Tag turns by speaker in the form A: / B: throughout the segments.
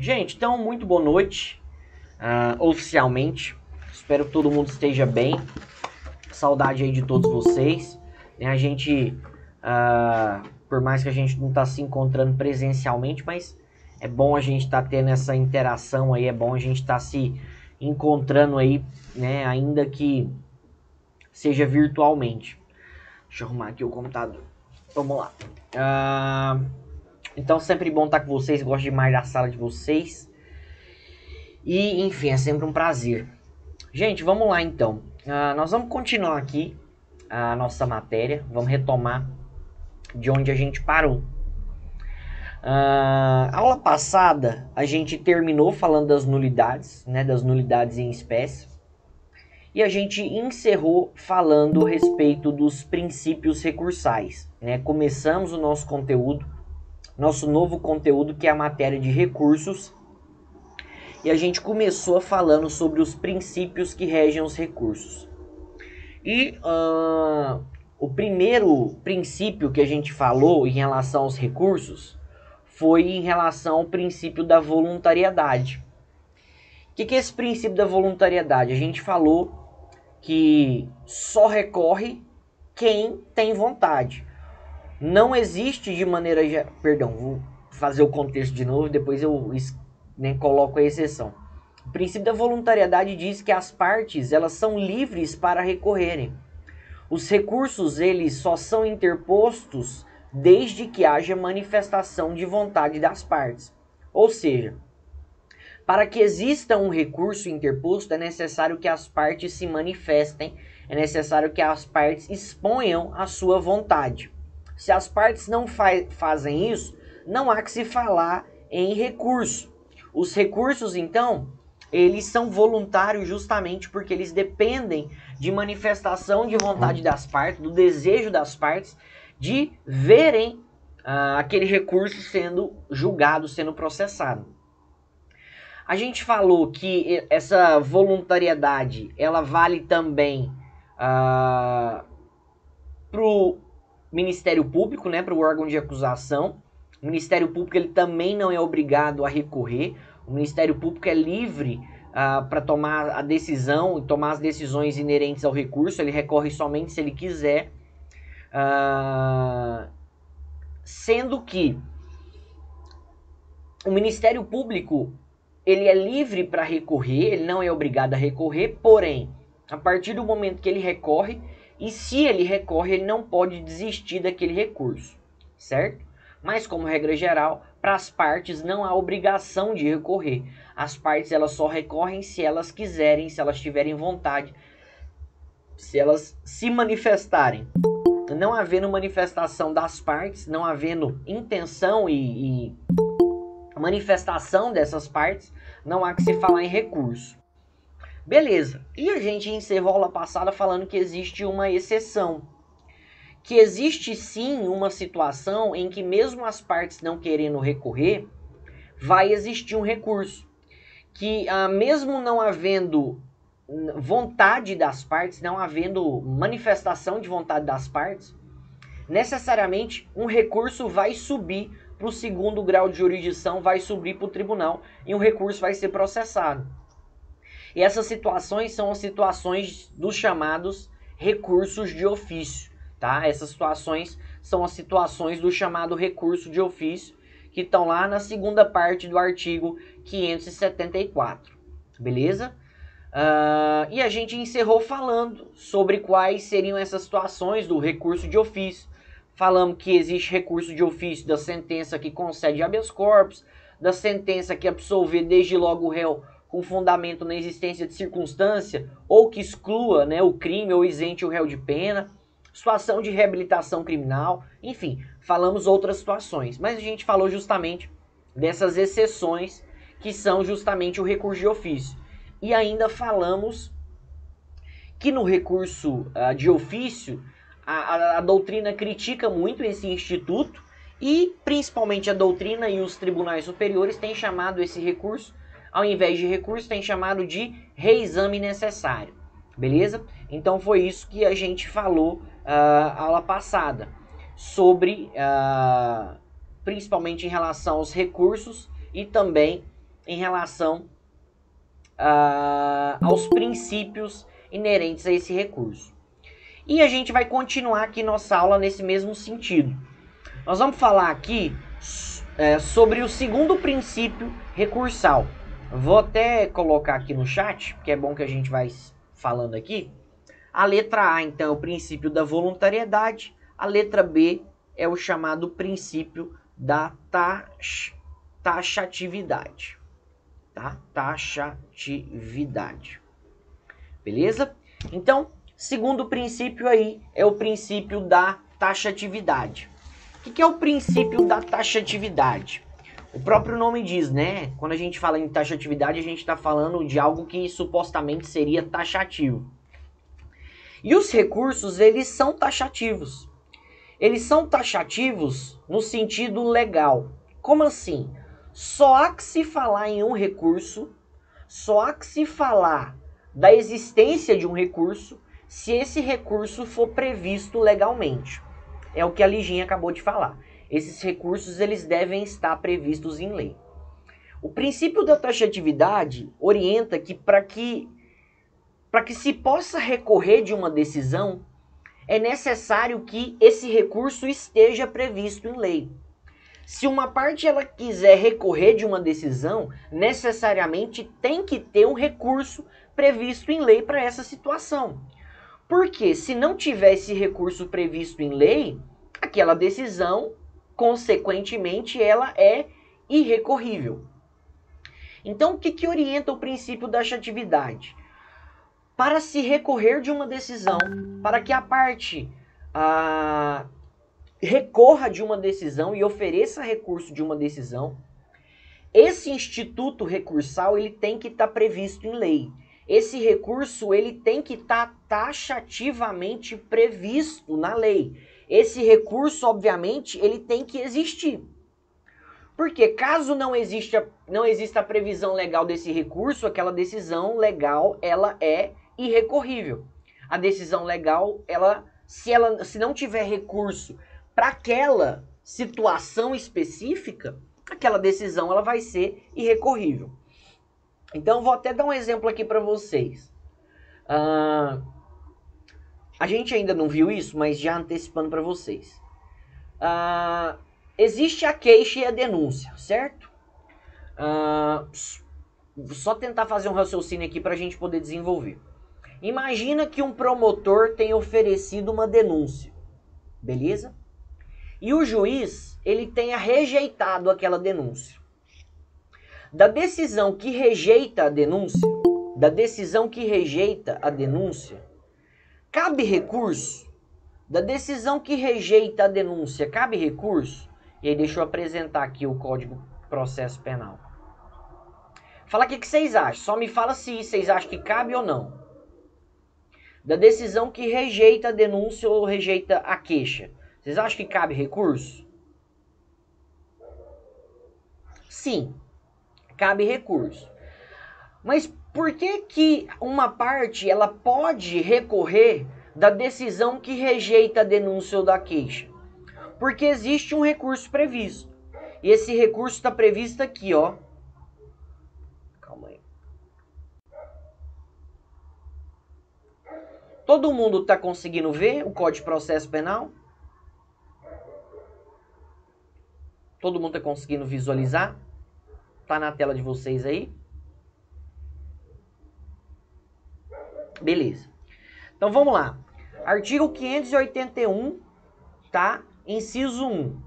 A: Gente, então, muito boa noite, oficialmente. Espero que todo mundo esteja bem. Saudade aí de todos vocês. A gente, por mais que a gente não está se encontrando presencialmente, mas é bom a gente estar tendo essa interação aí, é bom a gente estar se encontrando aí, né, ainda que seja virtualmente. Deixa eu arrumar aqui o computador. Vamos lá. Então, sempre bom estar com vocês. Gosto demais da sala de vocês. E, enfim, é sempre um prazer. Gente, vamos lá então. Nós vamos continuar aqui a nossa matéria. Vamos retomar de onde a gente parou. Aula passada, a gente terminou falando das nulidades, né, das nulidades em espécie. E a gente encerrou falando a respeito dos princípios recursais. Né? Começamos o nosso conteúdo, nosso novo conteúdo, que é a matéria de recursos. E a gente começou falando sobre os princípios que regem os recursos. E o primeiro princípio que a gente falou em relação aos recursos foi em relação ao princípio da voluntariedade. O que é esse princípio da voluntariedade? A gente falou que só recorre quem tem vontade. Não existe de maneira... Perdão, vou fazer o contexto de novo, depois eu coloco a exceção. O princípio da voluntariedade diz que as partes elas são livres para recorrerem. Os recursos eles só são interpostos desde que haja manifestação de vontade das partes. Ou seja, para que exista um recurso interposto é necessário que as partes se manifestem, é necessário que as partes exponham a sua vontade. Se as partes não fazem isso, não há que se falar em recurso. Os recursos, então, eles são voluntários justamente porque eles dependem de manifestação de vontade das partes, do desejo das partes, de verem aquele recurso sendo julgado, sendo processado. A gente falou que essa voluntariedade, ela vale também para o Ministério Público, né, para o órgão de acusação. O Ministério Público ele também não é obrigado a recorrer. O Ministério Público é livre para tomar a decisão e tomar as decisões inerentes ao recurso. Ele recorre somente se ele quiser. Sendo que o Ministério Público ele é livre para recorrer, ele não é obrigado a recorrer, porém, a partir do momento que ele recorre, e se ele recorre, ele não pode desistir daquele recurso, certo? Mas, como regra geral, para as partes não há obrigação de recorrer. As partes elas só recorrem se elas quiserem, se elas tiverem vontade, se elas se manifestarem. Não havendo manifestação das partes, não havendo intenção e manifestação dessas partes, não há que se falar em recurso. Beleza. E a gente encerrou a aula passada falando que existe uma exceção. Que existe sim uma situação em que mesmo as partes não querendo recorrer, vai existir um recurso. Que mesmo não havendo vontade das partes, não havendo manifestação de vontade das partes, necessariamente um recurso vai subir para o segundo grau de jurisdição, vai subir para o tribunal e um recurso vai ser processado. E essas situações são as situações dos chamados recursos de ofício, tá? Essas situações são as situações do chamado recurso de ofício, que estão lá na segunda parte do artigo 574, beleza? E a gente encerrou falando sobre quais seriam essas situações do recurso de ofício. Falamos que existe recurso de ofício da sentença que concede habeas corpus, da sentença que absolver desde logo o réu com fundamento na existência de circunstância ou que exclua, né, o crime ou isente o réu de pena, situação de reabilitação criminal, enfim, falamos outras situações. Mas a gente falou justamente dessas exceções que são justamente o recurso de ofício. E ainda falamos que no recurso de ofício, a doutrina critica muito esse instituto e principalmente a doutrina e os tribunais superiores têm chamado esse recurso, ao invés de recurso, têm chamado de reexame necessário, beleza? Então foi isso que a gente falou a aula passada, sobre, principalmente em relação aos recursos e também em relação aos princípios inerentes a esse recurso. E a gente vai continuar aqui nossa aula nesse mesmo sentido. Nós vamos falar aqui sobre o segundo princípio recursal. Vou até colocar aqui no chat, porque é bom que a gente vai falando aqui. A letra A, então, é o princípio da voluntariedade. A letra B é o chamado princípio da taxatividade. Tá? Taxatividade. Beleza? Então, segundo princípio aí é o princípio da taxatividade. O que é o princípio da taxatividade? O próprio nome diz, né? Quando a gente fala em taxatividade, a gente está falando de algo que supostamente seria taxativo. E os recursos, eles são taxativos. Eles são taxativos no sentido legal. Como assim? Só há que se falar em um recurso, só há que se falar da existência de um recurso, se esse recurso for previsto legalmente. É o que a Liginha acabou de falar. Esses recursos, eles devem estar previstos em lei. O princípio da taxatividade orienta que para que se possa recorrer de uma decisão, é necessário que esse recurso esteja previsto em lei. Se uma parte ela quiser recorrer de uma decisão, necessariamente tem que ter um recurso previsto em lei para essa situação. Porque se não tiver esse recurso previsto em lei, aquela decisão, consequentemente, ela é irrecorrível. Então, o que orienta o princípio da taxatividade? Para se recorrer de uma decisão, para que a parte recorra de uma decisão e ofereça recurso de uma decisão, esse instituto recursal ele tem que estar previsto em lei. Esse recurso ele tem que estar taxativamente previsto na lei. Esse recurso, obviamente, ele tem que existir. Porque caso não exista a previsão legal desse recurso, aquela decisão legal ela é irrecorrível. A decisão legal, se não tiver recurso para aquela situação específica, aquela decisão ela vai ser irrecorrível. Então, vou até dar um exemplo aqui para vocês. A gente ainda não viu isso, mas já antecipando para vocês. Existe a queixa e a denúncia, certo? Só tentar fazer um raciocínio aqui para a gente poder desenvolver. Imagina que um promotor tem oferecido uma denúncia, beleza? E o juiz, ele tenha rejeitado aquela denúncia. Da decisão que rejeita a denúncia, cabe recurso? Da decisão que rejeita a denúncia, cabe recurso? E aí deixa eu apresentar aqui o Código de Processo Penal. Fala o que vocês acham. Só me fala se vocês acham que cabe ou não. Da decisão que rejeita a denúncia ou rejeita a queixa, vocês acham que cabe recurso? Sim, cabe recurso. Mas por que uma parte ela pode recorrer da decisão que rejeita a denúncia ou da queixa? Porque existe um recurso previsto. E esse recurso está previsto aqui, ó. Calma aí. Todo mundo está conseguindo ver o Código de Processo Penal? Todo mundo está conseguindo visualizar? Está na tela de vocês aí? Beleza. Então vamos lá. Artigo 581, tá? Inciso 1.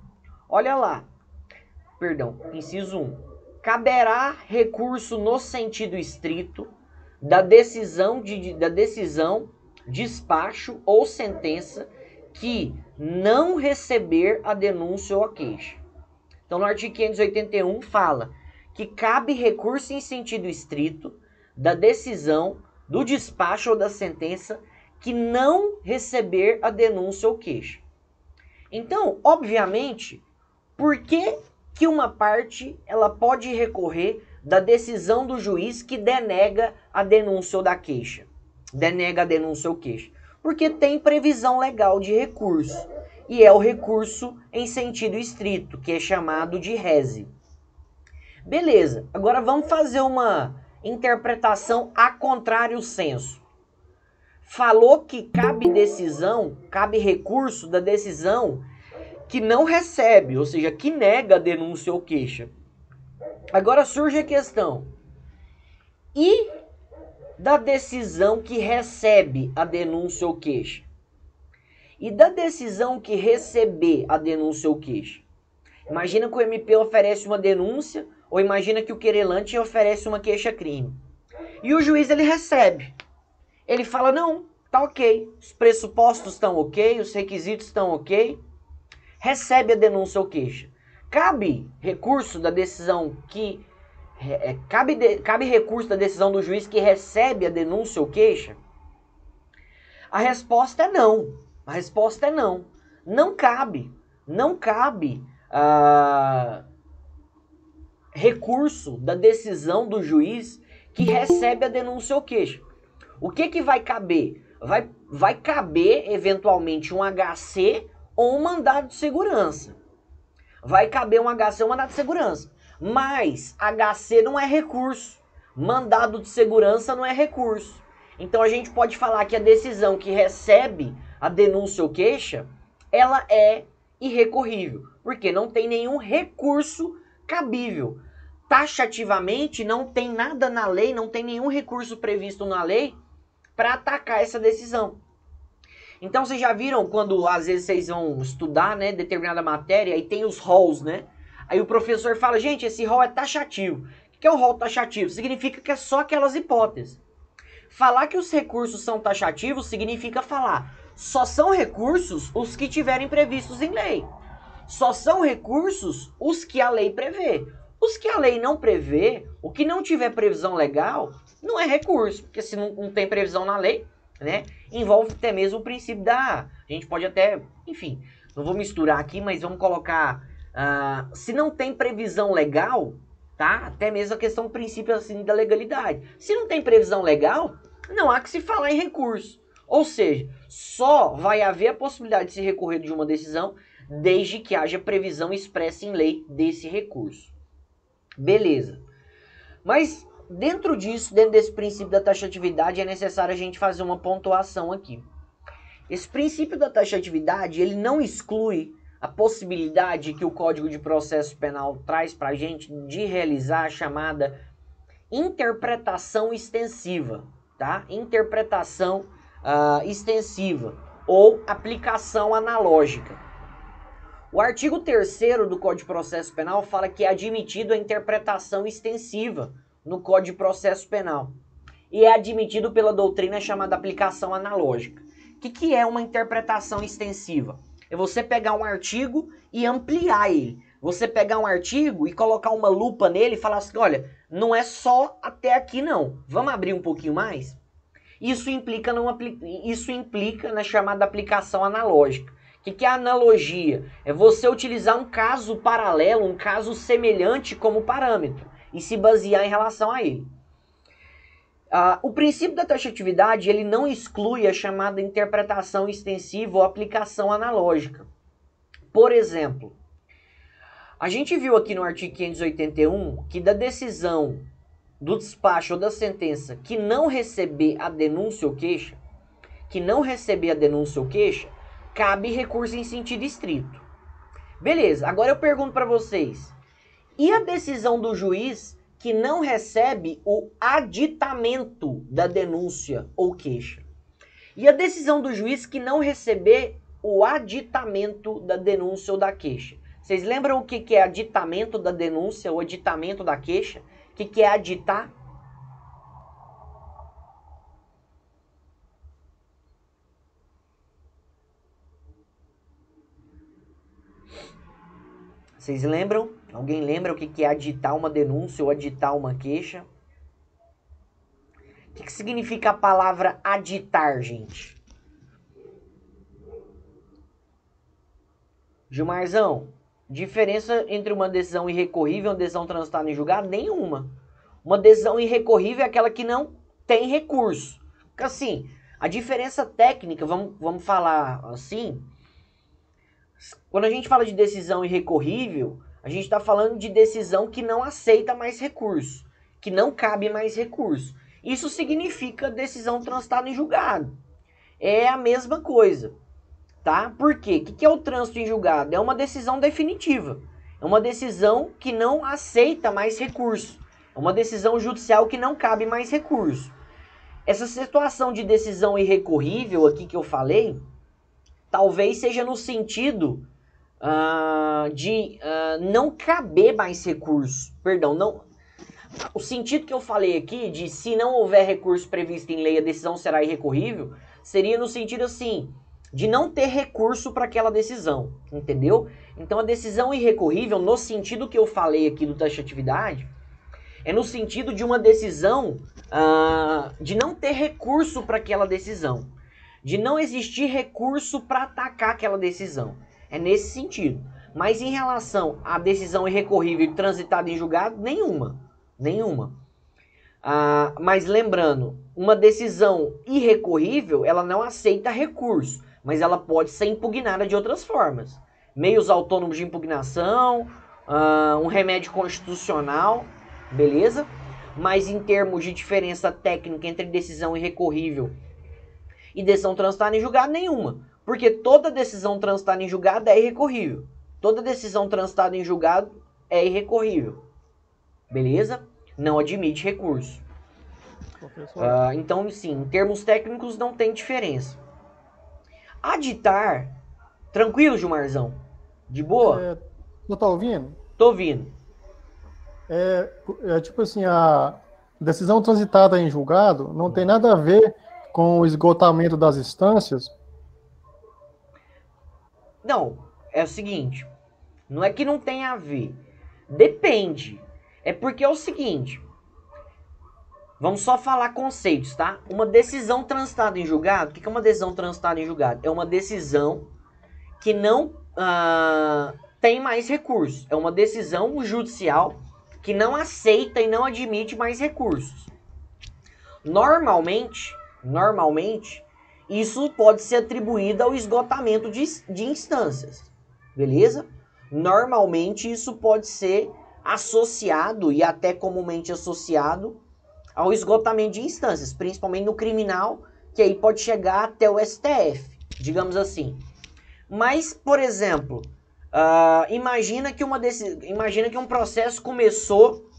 A: Olha lá. Perdão, inciso 1. Caberá recurso no sentido estrito da decisão, despacho ou sentença que não receber a denúncia ou a queixa. Então, no artigo 581 fala que cabe recurso em sentido estrito da decisão, do despacho ou da sentença que não receber a denúncia ou queixa. Então, obviamente, por que uma parte ela pode recorrer da decisão do juiz que denega a denúncia ou da queixa? Denega a denúncia ou queixa. Porque tem previsão legal de recurso. E é o recurso em sentido estrito, que é chamado de rese. Beleza, agora vamos fazer uma interpretação a contrário senso. Falou que cabe decisão, cabe recurso da decisão que não recebe, ou seja, que nega a denúncia ou queixa. Agora surge a questão: e da decisão que recebe a denúncia ou queixa? E da decisão que receber a denúncia ou queixa? Imagina que o MP oferece uma denúncia, ou imagina que o querelante oferece uma queixa-crime. E o juiz ele recebe. Ele fala, não, tá ok, os pressupostos estão ok, os requisitos estão ok. Recebe a denúncia ou queixa. Cabe recurso da decisão que... cabe recurso da decisão do juiz que recebe a denúncia ou queixa? A resposta é não. A resposta é não. Não cabe. Não cabe recurso da decisão do juiz que recebe a denúncia ou queixa. O que vai caber? Vai caber, eventualmente, um HC ou um mandado de segurança. Vai caber um HC ou um mandado de segurança. Mas HC não é recurso. Mandado de segurança não é recurso. Então a gente pode falar que a decisão que recebe a denúncia ou queixa, ela é irrecorrível. Porque não tem nenhum recurso cabível. Taxativamente não tem nada na lei, não tem nenhum recurso previsto na lei para atacar essa decisão. Então vocês já viram quando às vezes vocês vão estudar, né, determinada matéria e tem os rols, né? Aí o professor fala, gente, esse rol é taxativo. O que é o rol taxativo? Significa que é só aquelas hipóteses. Falar que os recursos são taxativos significa falar só são recursos os que tiverem previstos em lei. Só são recursos os que a lei prevê. Os que a lei não prevê, o que não tiver previsão legal, não é recurso. Porque se não tem previsão na lei, né, envolve até mesmo o princípio da... A gente pode até, enfim, não vou misturar aqui, mas vamos colocar... se não tem previsão legal, tá? Até mesmo a questão do princípio assim, da legalidade. Se não tem previsão legal, não há que se falar em recurso. Ou seja, só vai haver a possibilidade de se recorrer de uma decisão desde que haja previsão expressa em lei desse recurso. Beleza. Mas dentro disso, dentro desse princípio da taxatividade, é necessário a gente fazer uma pontuação aqui. Esse princípio da taxatividade, ele não exclui a possibilidade que o Código de Processo Penal traz para a gente de realizar a chamada interpretação extensiva, tá? Interpretação extensiva ou aplicação analógica. O artigo 3º do Código de Processo Penal fala que é admitido a interpretação extensiva no Código de Processo Penal. E é admitido pela doutrina chamada aplicação analógica. O que é uma interpretação extensiva? É você pegar um artigo e ampliar ele. Você pegar um artigo e colocar uma lupa nele e falar assim, olha, não é só até aqui não. Vamos abrir um pouquinho mais? Isso implica na chamada aplicação analógica. O que é a analogia? É você utilizar um caso paralelo, um caso semelhante como parâmetro e se basear em relação a ele. O princípio da taxatividade ele não exclui a chamada interpretação extensiva ou aplicação analógica. Por exemplo, a gente viu aqui no artigo 581 que da decisão do despacho ou da sentença que não receber a denúncia ou queixa, cabe recurso em sentido estrito. Beleza, agora eu pergunto para vocês, e a decisão do juiz que não recebe o aditamento da denúncia ou queixa? E a decisão do juiz que não receber o aditamento da denúncia ou da queixa? Vocês lembram o que é aditamento da denúncia ou aditamento da queixa? O que é aditar? Vocês lembram? Alguém lembra o que é aditar uma denúncia ou aditar uma queixa? O que significa a palavra aditar, gente? Gilmarzão, diferença entre uma decisão irrecorrível e uma decisão transitada em julgado? Nenhuma. Uma decisão irrecorrível é aquela que não tem recurso. Assim, a diferença técnica, vamos falar assim... Quando a gente fala de decisão irrecorrível, A gente está falando de decisão que não aceita mais recurso, que não cabe mais recurso. Isso significa decisão transitada em julgado. É a mesma coisa, tá? Por quê? O que é o trânsito em julgado? É uma decisão definitiva. É uma decisão que não aceita mais recurso. É uma decisão judicial que não cabe mais recurso. Essa situação de decisão irrecorrível aqui que eu falei, talvez seja no sentido de não caber mais recurso. Perdão, não. O sentido que eu falei aqui de se não houver recurso previsto em lei, a decisão será irrecorrível, seria no sentido assim, de não ter recurso para aquela decisão, entendeu? Então a decisão irrecorrível, no sentido que eu falei aqui do taxatividade, é no sentido de uma decisão de não ter recurso para aquela decisão, de não existir recurso para atacar aquela decisão. É nesse sentido. Mas em relação à decisão irrecorrível e transitada em julgado, nenhuma. Mas lembrando, uma decisão irrecorrível, ela não aceita recurso, mas ela pode ser impugnada de outras formas. Meios autônomos de impugnação, um remédio constitucional, beleza? Mas em termos de diferença técnica entre decisão irrecorrível e decisão transitada em julgado, nenhuma. Porque toda decisão transitada em julgado é irrecorrível. Toda decisão transitada em julgado é irrecorrível. Beleza? Não admite recurso. Então, sim, em termos técnicos não tem diferença. Aditar, tranquilo, Gilmarzão? De boa?
B: Você tá ouvindo?
A: Tô ouvindo.
B: Tipo assim, a decisão transitada em julgado não tem nada a ver com o esgotamento das instâncias?
A: Não, é o seguinte, não é que não tem a ver, depende. É porque é o seguinte, vamos só falar conceitos, tá? Uma decisão transitada em julgado, o que é uma decisão transitada em julgado? É uma decisão que não tem mais recurso. É uma decisão judicial que não aceita e não admite mais recursos. Normalmente, isso pode ser atribuído ao esgotamento de instâncias, beleza? Normalmente isso pode ser associado e até comumente associado ao esgotamento de instâncias, principalmente no criminal, que aí pode chegar até o STF, digamos assim. Mas, por exemplo, imagina que um processo começou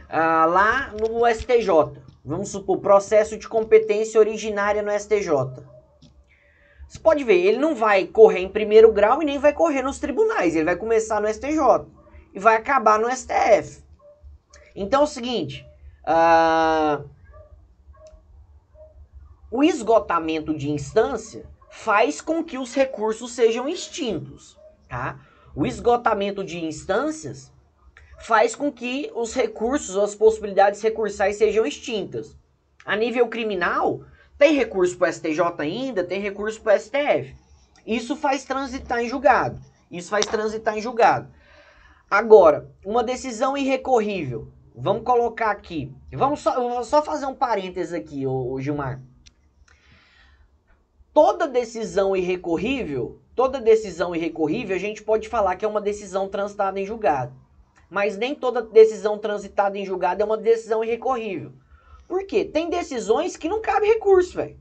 A: lá no STJ. Vamos supor, processo de competência originária no STJ. Você pode ver, ele não vai correr em primeiro grau e nem vai correr nos tribunais. Ele vai começar no STJ e vai acabar no STF. Então é o seguinte, o esgotamento de instância faz com que os recursos sejam extintos, tá? O esgotamento de instâncias faz com que os recursos, as possibilidades recursais sejam extintas. A nível criminal, tem recurso para o STJ ainda, tem recurso para o STF. Isso faz transitar em julgado. Agora, uma decisão irrecorrível. Vamos colocar aqui. Eu vou só fazer um parênteses aqui, Gilmar. Toda decisão irrecorrível, a gente pode falar que é uma decisão transitada em julgado. Mas nem toda decisão transitada em julgado é uma decisão irrecorrível. Por quê? Tem decisões que não cabe recurso, velho.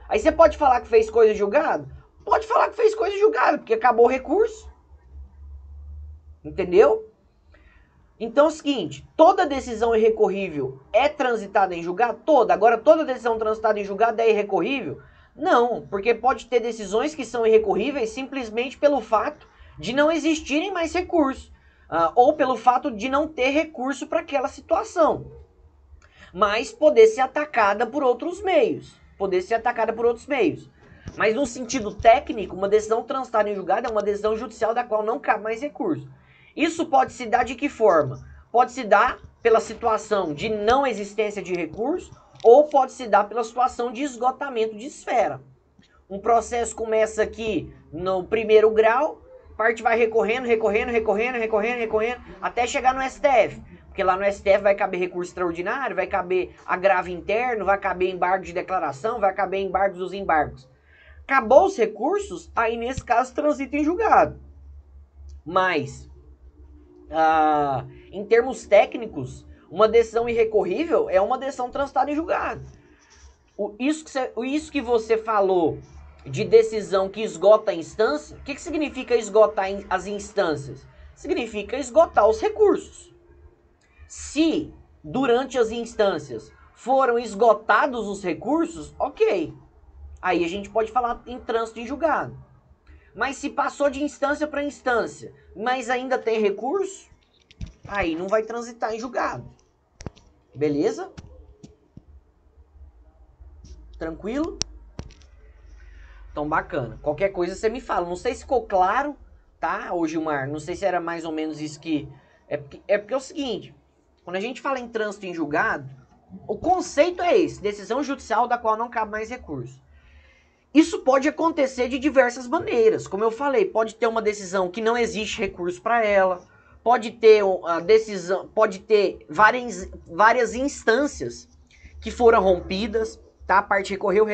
A: Aí você pode falar que fez coisa julgada? Pode falar que fez coisa julgada, porque acabou o recurso. Entendeu? Então é o seguinte, toda decisão irrecorrível é transitada em julgado? Toda. Agora, toda decisão transitada em julgado é irrecorrível? Não, porque pode ter decisões que são irrecorríveis simplesmente pelo fato de não existirem mais recursos, ou pelo fato de não ter recurso para aquela situação, mas poder ser atacada por outros meios, Mas no sentido técnico, uma decisão transitada em julgado é uma decisão judicial da qual não cabe mais recurso. Isso pode se dar de que forma? Pode se dar pela situação de não existência de recurso, ou pode se dar pela situação de esgotamento de esfera. Um processo começa aqui no primeiro grau, a parte vai recorrendo, até chegar no STF. Porque lá no STF vai caber recurso extraordinário, vai caber agravo interno, vai caber embargo de declaração, vai caber embargo dos embargos. Acabou os recursos, aí nesse caso transita em julgado. Mas, em termos técnicos, uma decisão irrecorrível é uma decisão transitada em julgado. Isso que você falou de decisão que esgota a instância, o que significa esgotar as instâncias? Significa esgotar os recursos. Se, durante as instâncias, foram esgotados os recursos, ok. Aí a gente pode falar em trânsito em julgado. Mas se passou de instância para instância, mas ainda tem recurso, aí não vai transitar em julgado. Beleza? Tranquilo? Então, bacana. Qualquer coisa você me fala. Não sei se ficou claro, tá, ô Gilmar? Não sei se era mais ou menos isso que... É porque é o seguinte, quando a gente fala em trânsito em julgado, o conceito é esse, decisão judicial da qual não cabe mais recurso. Isso pode acontecer de diversas maneiras. Como eu falei, pode ter uma decisão que não existe recurso para ela, pode ter a decisão, pode ter várias instâncias que foram rompidas, tá? A parte recorreu,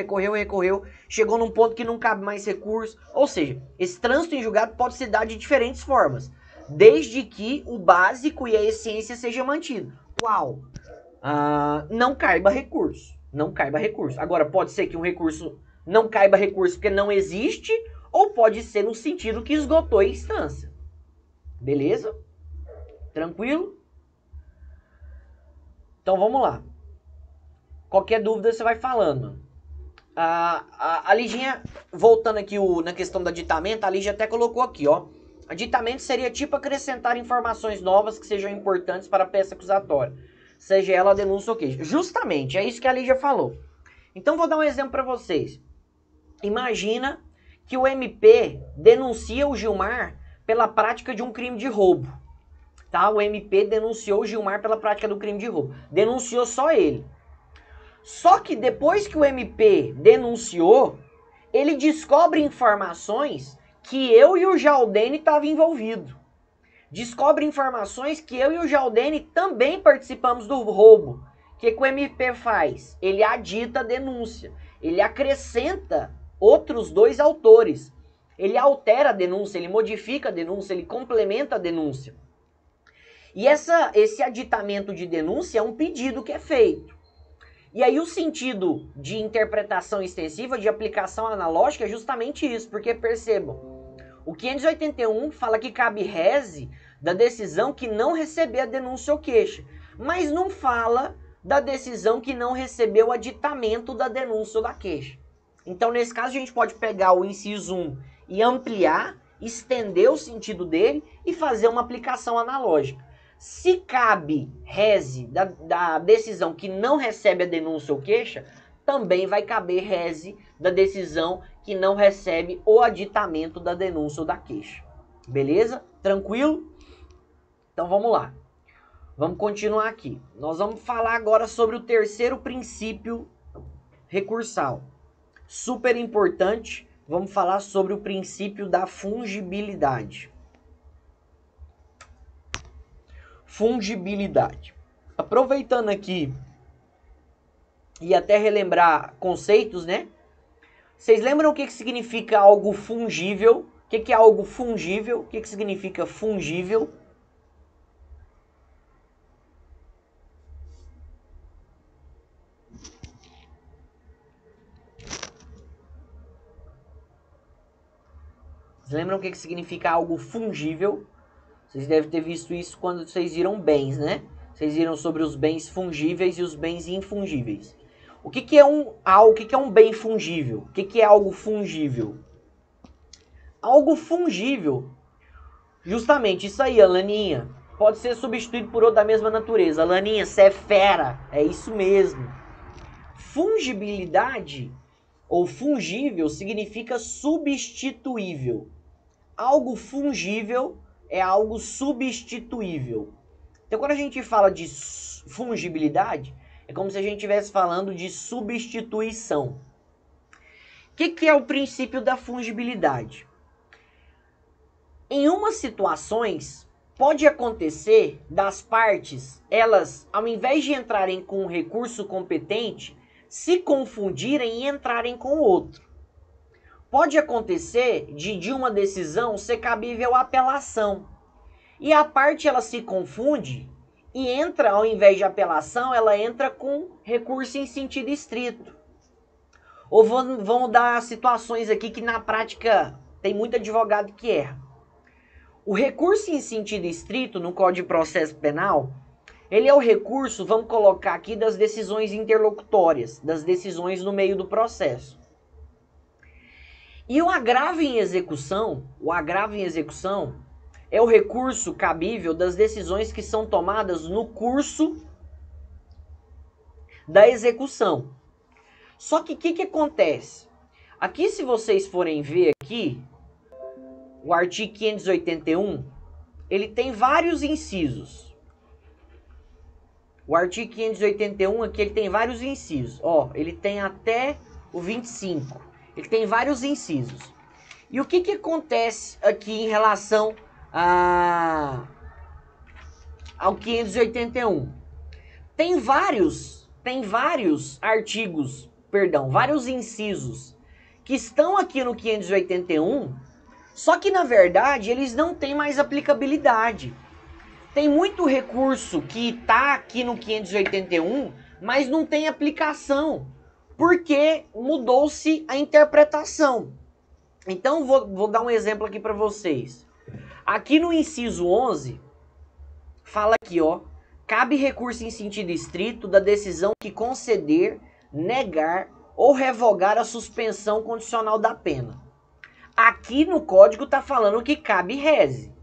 A: chegou num ponto que não cabe mais recurso. Ou seja, esse trânsito em julgado pode se dar de diferentes formas, desde que o básico e a essência seja mantido. Qual? Não caiba recurso. Não caiba recurso. Agora, pode ser que um recurso não caiba recurso porque não existe, ou pode ser no sentido que esgotou a instância. Beleza? Tranquilo? Então vamos lá. Qualquer dúvida você vai falando. A Liginha, voltando aqui na questão do aditamento, a Ligia até colocou aqui, ó. Aditamento seria tipo acrescentar informações novas que sejam importantes para a peça acusatória, seja ela a denúncia ou queixa. Justamente, é isso que a Ligia falou. Então vou dar um exemplo para vocês. Imagina que o MP denuncia o Gilmar pela prática de um crime de roubo. Tá? O MP denunciou o Gilmar pela prática do crime de roubo. Denunciou só ele. Só que depois que o MP denunciou, ele descobre informações que eu e o Jaldene estavam envolvidos. Descobre informações que eu e o Jaldene também participamos do roubo. O que o MP faz? Ele adita a denúncia. Ele acrescenta outros dois autores. Ele altera a denúncia, ele modifica a denúncia, ele complementa a denúncia. E esse aditamento de denúncia é um pedido que é feito. E aí o sentido de interpretação extensiva, de aplicação analógica é justamente isso, porque percebam, o 581 fala que cabe reze da decisão que não receber a denúncia ou queixa, mas não fala da decisão que não recebeu o aditamento da denúncia ou da queixa. Então, nesse caso, a gente pode pegar o inciso 1 e ampliar, estender o sentido dele e fazer uma aplicação analógica. Se cabe reze da decisão que não recebe a denúncia ou queixa, também vai caber reze da decisão que não recebe o aditamento da denúncia ou da queixa. Beleza? Tranquilo? Então vamos lá. Vamos continuar aqui. Nós vamos falar agora sobre o terceiro princípio recursal. Super importante, vamos falar sobre o princípio da fungibilidade. Fungibilidade. Aproveitando aqui e até relembrar conceitos, né? Vocês lembram o que significa algo fungível? O que é algo fungível? O que significa fungível? Vocês lembram o que significa algo fungível? Vocês devem ter visto isso quando vocês viram bens, né? Vocês viram sobre os bens fungíveis e os bens infungíveis. O que é um bem fungível? O que é algo fungível? Algo fungível, justamente isso aí, a Laninha, pode ser substituído por outro da mesma natureza. Laninha, você é fera, é isso mesmo. Fungibilidade ou fungível significa substituível. Algo fungível é algo substituível. Então, quando a gente fala de fungibilidade, é como se a gente estivesse falando de substituição. O que é o princípio da fungibilidade? Em umas situações, pode acontecer das partes, elas, ao invés de entrarem com um recurso competente, se confundirem e entrarem com o outro. pode acontecer de uma decisão ser cabível à apelação. E a parte ela se confunde e entra, ao invés de apelação, ela entra com recurso em sentido estrito. Ou vamos dar situações aqui que na prática tem muito advogado que erra. O recurso em sentido estrito no Código de Processo Penal, ele é o recurso, vamos colocar aqui, das decisões interlocutórias, das decisões no meio do processo. E o agravo em execução é o recurso cabível das decisões que são tomadas no curso da execução. Só que o que acontece? Aqui, se vocês forem ver aqui, o artigo 581, ele tem vários incisos. O artigo 581 aqui, ele tem vários incisos. Ó, ele tem até o 25. Ele tem vários incisos. E o que acontece aqui em relação ao 581? Tem vários artigos, vários incisos que estão aqui no 581, só que na verdade eles não têm mais aplicabilidade. Tem muito recurso que está aqui no 581, mas não tem aplicação, porque mudou-se a interpretação. Então vou dar um exemplo aqui para vocês. Aqui no inciso 11, fala aqui, ó, cabe recurso em sentido estrito da decisão que conceder, negar ou revogar a suspensão condicional da pena. Aqui no código está falando que cabe rese.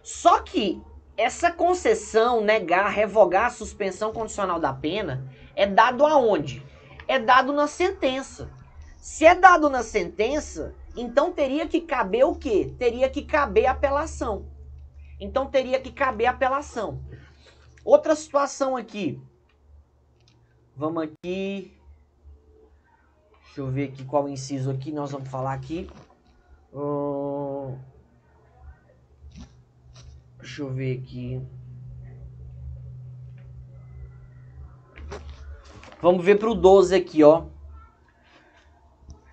A: Só que essa concessão, negar, revogar a suspensão condicional da pena é dado aonde? É dado na sentença. Se é dado na sentença, então teria que caber o quê? Teria que caber apelação. Então teria que caber apelação. Outra situação aqui. Vamos aqui. Deixa eu ver aqui qual inciso aqui nós vamos falar aqui. Deixa eu ver aqui. Vamos ver para o 12 aqui, ó.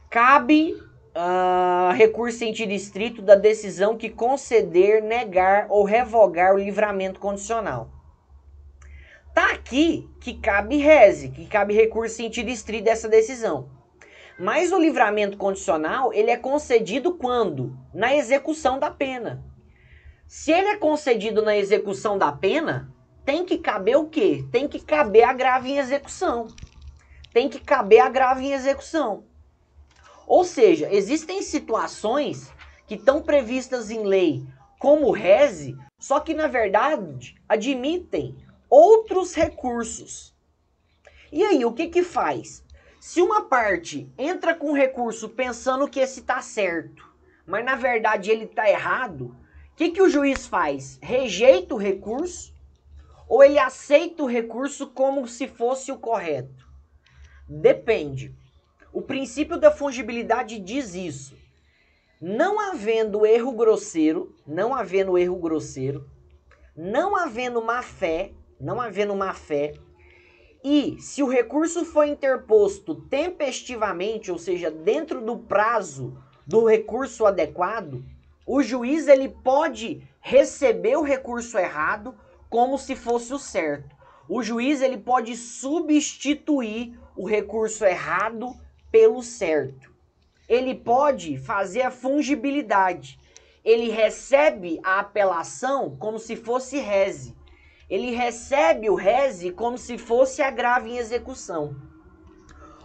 A: Cabe recurso em sentido estrito da decisão que conceder, negar ou revogar o livramento condicional. Tá aqui que cabe rese, que cabe recurso em sentido estrito dessa decisão. Mas o livramento condicional, ele é concedido quando? Na execução da pena. Se ele é concedido na execução da pena, tem que caber o quê? Tem que caber agravo em execução. Tem que caber agravo em execução. Ou seja, existem situações que estão previstas em lei como rese, só que na verdade admitem outros recursos. E aí, o que faz? Se uma parte entra com recurso pensando que esse está certo, mas na verdade ele está errado, o que o juiz faz? Rejeita o recurso ou ele aceita o recurso como se fosse o correto? Depende. O princípio da fungibilidade diz isso. Não havendo erro grosseiro, não havendo má fé, e se o recurso foi interposto tempestivamente, ou seja, dentro do prazo do recurso adequado, o juiz ele pode receber o recurso errado como se fosse o certo. O juiz ele pode substituir o recurso errado pelo certo. Ele pode fazer a fungibilidade. Ele recebe a apelação como se fosse rese. Ele recebe o rese como se fosse agravo em execução.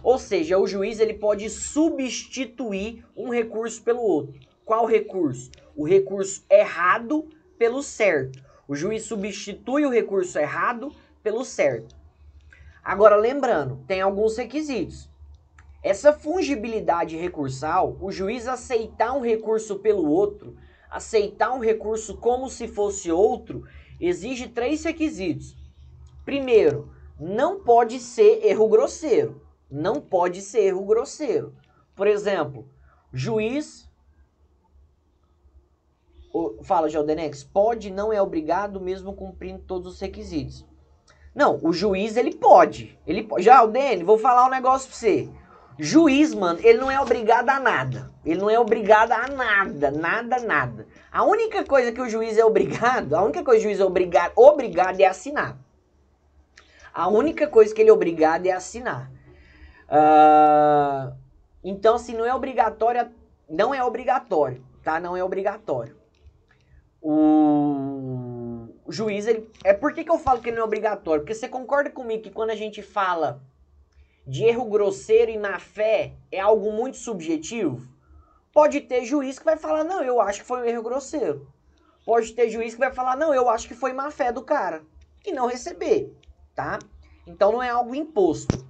A: Ou seja, o juiz ele pode substituir um recurso pelo outro. Qual recurso? O recurso errado pelo certo. O juiz substitui o recurso errado pelo certo. Agora, lembrando, tem alguns requisitos. Essa fungibilidade recursal, o juiz aceitar um recurso pelo outro, aceitar um recurso como se fosse outro, exige 3 requisitos. Primeiro, não pode ser erro grosseiro. Não pode ser erro grosseiro. Por exemplo, juiz... Fala, Jaldenex, pode, não é obrigado, mesmo cumprindo todos os requisitos. Não, o juiz, ele pode. Jaldene, vou falar um negócio pra você. Juiz, mano, ele não é obrigado a nada. Ele não é obrigado a nada, nada, nada. A única coisa que o juiz é obrigado, a única coisa que o juiz é obrigado é assinar. A única coisa que ele é obrigado é assinar. Então, assim, não é obrigatório, tá? Não é obrigatório. O juiz, ele... Por que eu falo que não é obrigatório? Porque você concorda comigo que quando a gente fala de erro grosseiro e má fé, é algo muito subjetivo? Pode ter juiz que vai falar, não, eu acho que foi um erro grosseiro. Pode ter juiz que vai falar, não, eu acho que foi má fé do cara. E não receber, tá? Então não é algo imposto.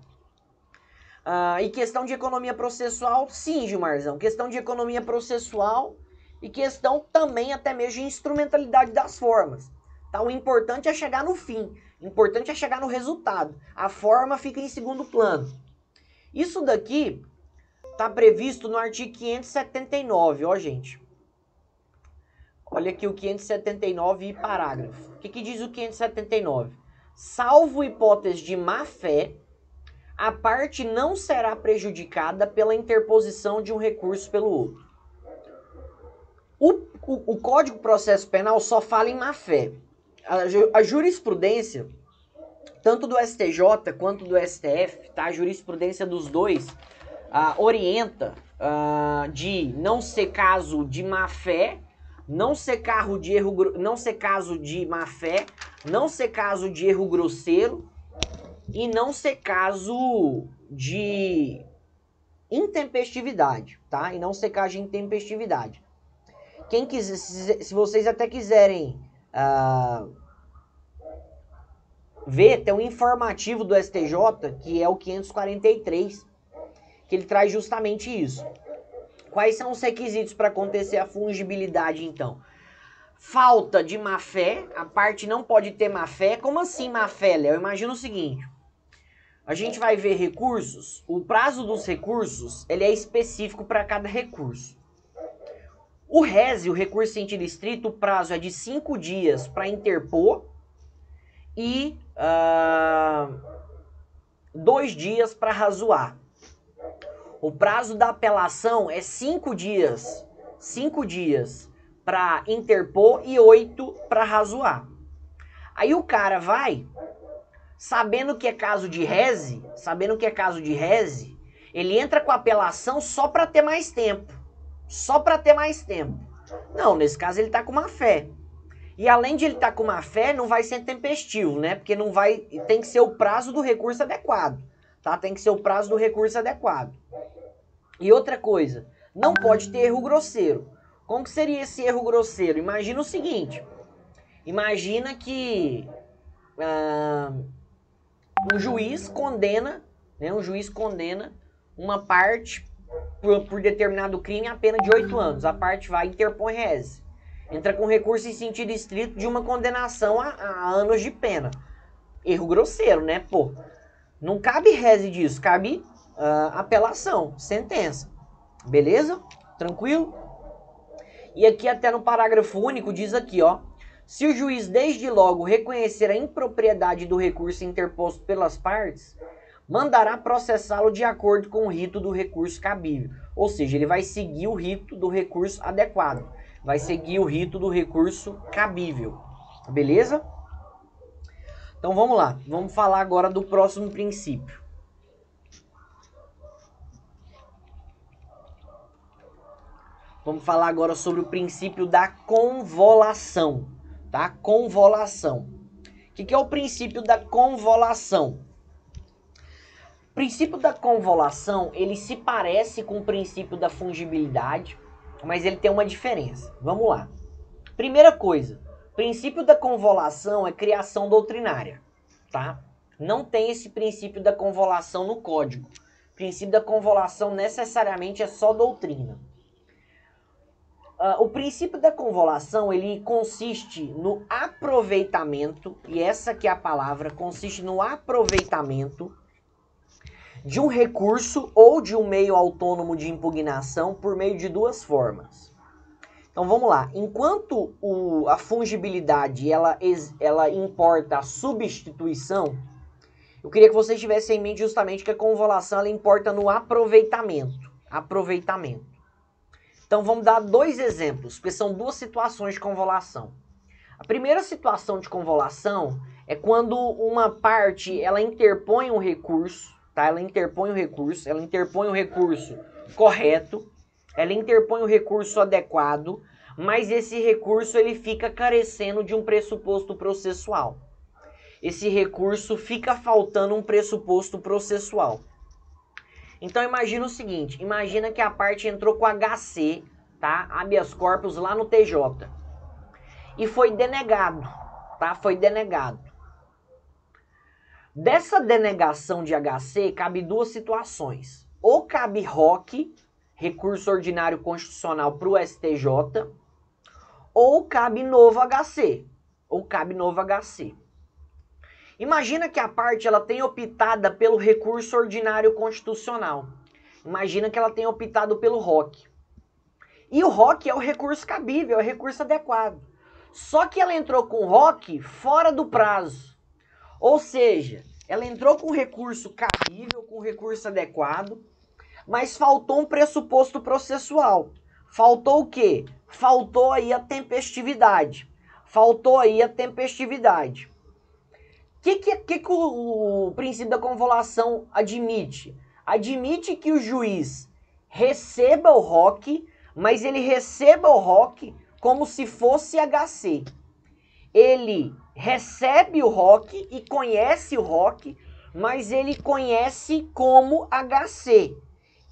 A: E questão de economia processual, sim, Gilmarzão. Questão de economia processual e questão também até mesmo de instrumentalidade das formas. Tá? O importante é chegar no fim. O importante é chegar no resultado. A forma fica em segundo plano. Isso daqui tá previsto no artigo 579, ó, gente. Olha aqui o 579 e parágrafo. O que diz o 579? Salvo hipótese de má-fé, a parte não será prejudicada pela interposição de um recurso pelo outro. O Código de Processo Penal só fala em má-fé. A jurisprudência, tanto do STJ quanto do STF, tá? A jurisprudência dos dois orienta de não ser caso de má-fé, não ser caso de erro, não ser caso de má-fé, não ser caso de erro grosseiro e não ser caso de intempestividade, tá? E não ser caso de intempestividade. Quem quiser, se vocês até quiserem ver, tem um informativo do STJ, que é o 543, que ele traz justamente isso. Quais são os requisitos para acontecer a fungibilidade, então? Falta de má-fé, a parte não pode ter má-fé. Como assim má-fé, Léo? Imagina o seguinte, a gente vai ver recursos, o prazo dos recursos, ele é específico para cada recurso. O RESE, o recurso em sentido estrito, o prazo é de 5 dias para interpor e 2 dias para razoar. O prazo da apelação é 5 dias. 5 dias para interpor e 8 para razoar. Aí o cara vai, sabendo que é caso de RESE, ele entra com a apelação só para ter mais tempo. Só para ter mais tempo. Não, nesse caso ele tá com má fé. E além de ele estar com má fé, não vai ser tempestivo, né? Porque não vai, tem que ser o prazo do recurso adequado, tá? Tem que ser o prazo do recurso adequado. E outra coisa, não pode ter erro grosseiro. Como que seria esse erro grosseiro? Imagina o seguinte, imagina que um juiz condena, né? Um juiz condena uma parte por determinado crime a pena de 8 anos. A parte vai interpõe RESE. Entra com recurso em sentido estrito de uma condenação a anos de pena. Erro grosseiro, né? Pô, não cabe RESE disso, cabe apelação, sentença. Beleza? Tranquilo? E aqui até no parágrafo único diz aqui, ó. Se o juiz desde logo reconhecer a impropriedade do recurso interposto pelas partes, mandará processá-lo de acordo com o rito do recurso cabível. Ou seja, ele vai seguir o rito do recurso adequado. Vai seguir o rito do recurso cabível. Beleza? Então vamos lá. Vamos falar agora do próximo princípio. Vamos falar agora sobre o princípio da convolação. Tá? Convolação. O que é o princípio da convolação? O princípio da convolação, ele se parece com o princípio da fungibilidade, mas ele tem uma diferença. Vamos lá. Primeira coisa, o princípio da convolação é criação doutrinária, tá? Não tem esse princípio da convolação no código. O princípio da convolação necessariamente é só doutrina. O princípio da convolação, ele consiste no aproveitamento, e essa que é a palavra, consiste no aproveitamento de um recurso ou de um meio autônomo de impugnação por meio de duas formas. Então vamos lá, enquanto a fungibilidade ela importa a substituição, Eu queria que vocês tivessem em mente justamente que a convolução ela importa no aproveitamento. Aproveitamento. Então vamos dar dois exemplos, porque são duas situações de convolução. A primeira situação de convolução é quando uma parte ela interpõe um recurso, tá? Ela interpõe um recurso correto, ela interpõe um recurso adequado, mas esse recurso ele fica carecendo de um pressuposto processual. Esse recurso fica faltando um pressuposto processual. Então imagina o seguinte, imagina que a parte entrou com HC, tá? Habeas corpus lá no TJ. E foi denegado, tá? Foi denegado. Dessa denegação de HC cabe duas situações. Ou cabe ROC, recurso ordinário constitucional para o STJ, ou cabe novo HC, Imagina que a parte ela tem optada pelo recurso ordinário constitucional. Imagina que ela tem optado pelo ROC. E o ROC é o recurso cabível, é o recurso adequado. Só que ela entrou com o ROC fora do prazo. Ou seja, ela entrou com recurso cabível, com recurso adequado, mas faltou um pressuposto processual. Faltou o quê? Faltou aí a tempestividade. O que o princípio da convolução admite? Admite que o juiz receba o ROC, mas ele receba o ROC como se fosse HC. Ele recebe o ROC e conhece o ROC, mas ele conhece como HC.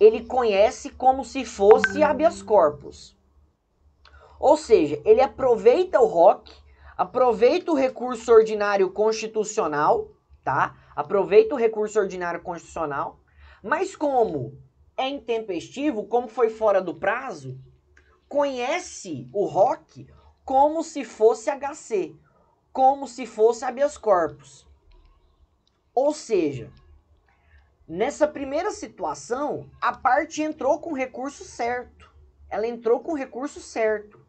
A: Ele conhece como se fosse habeas corpus. Ou seja, ele aproveita o ROC, aproveita o recurso ordinário constitucional, tá? Aproveita o recurso ordinário constitucional, mas como é intempestivo, como foi fora do prazo, conhece o ROC como se fosse HC, como se fosse habeas corpus. Ou seja, nessa primeira situação, a parte entrou com o recurso certo. Ela entrou com o recurso certo.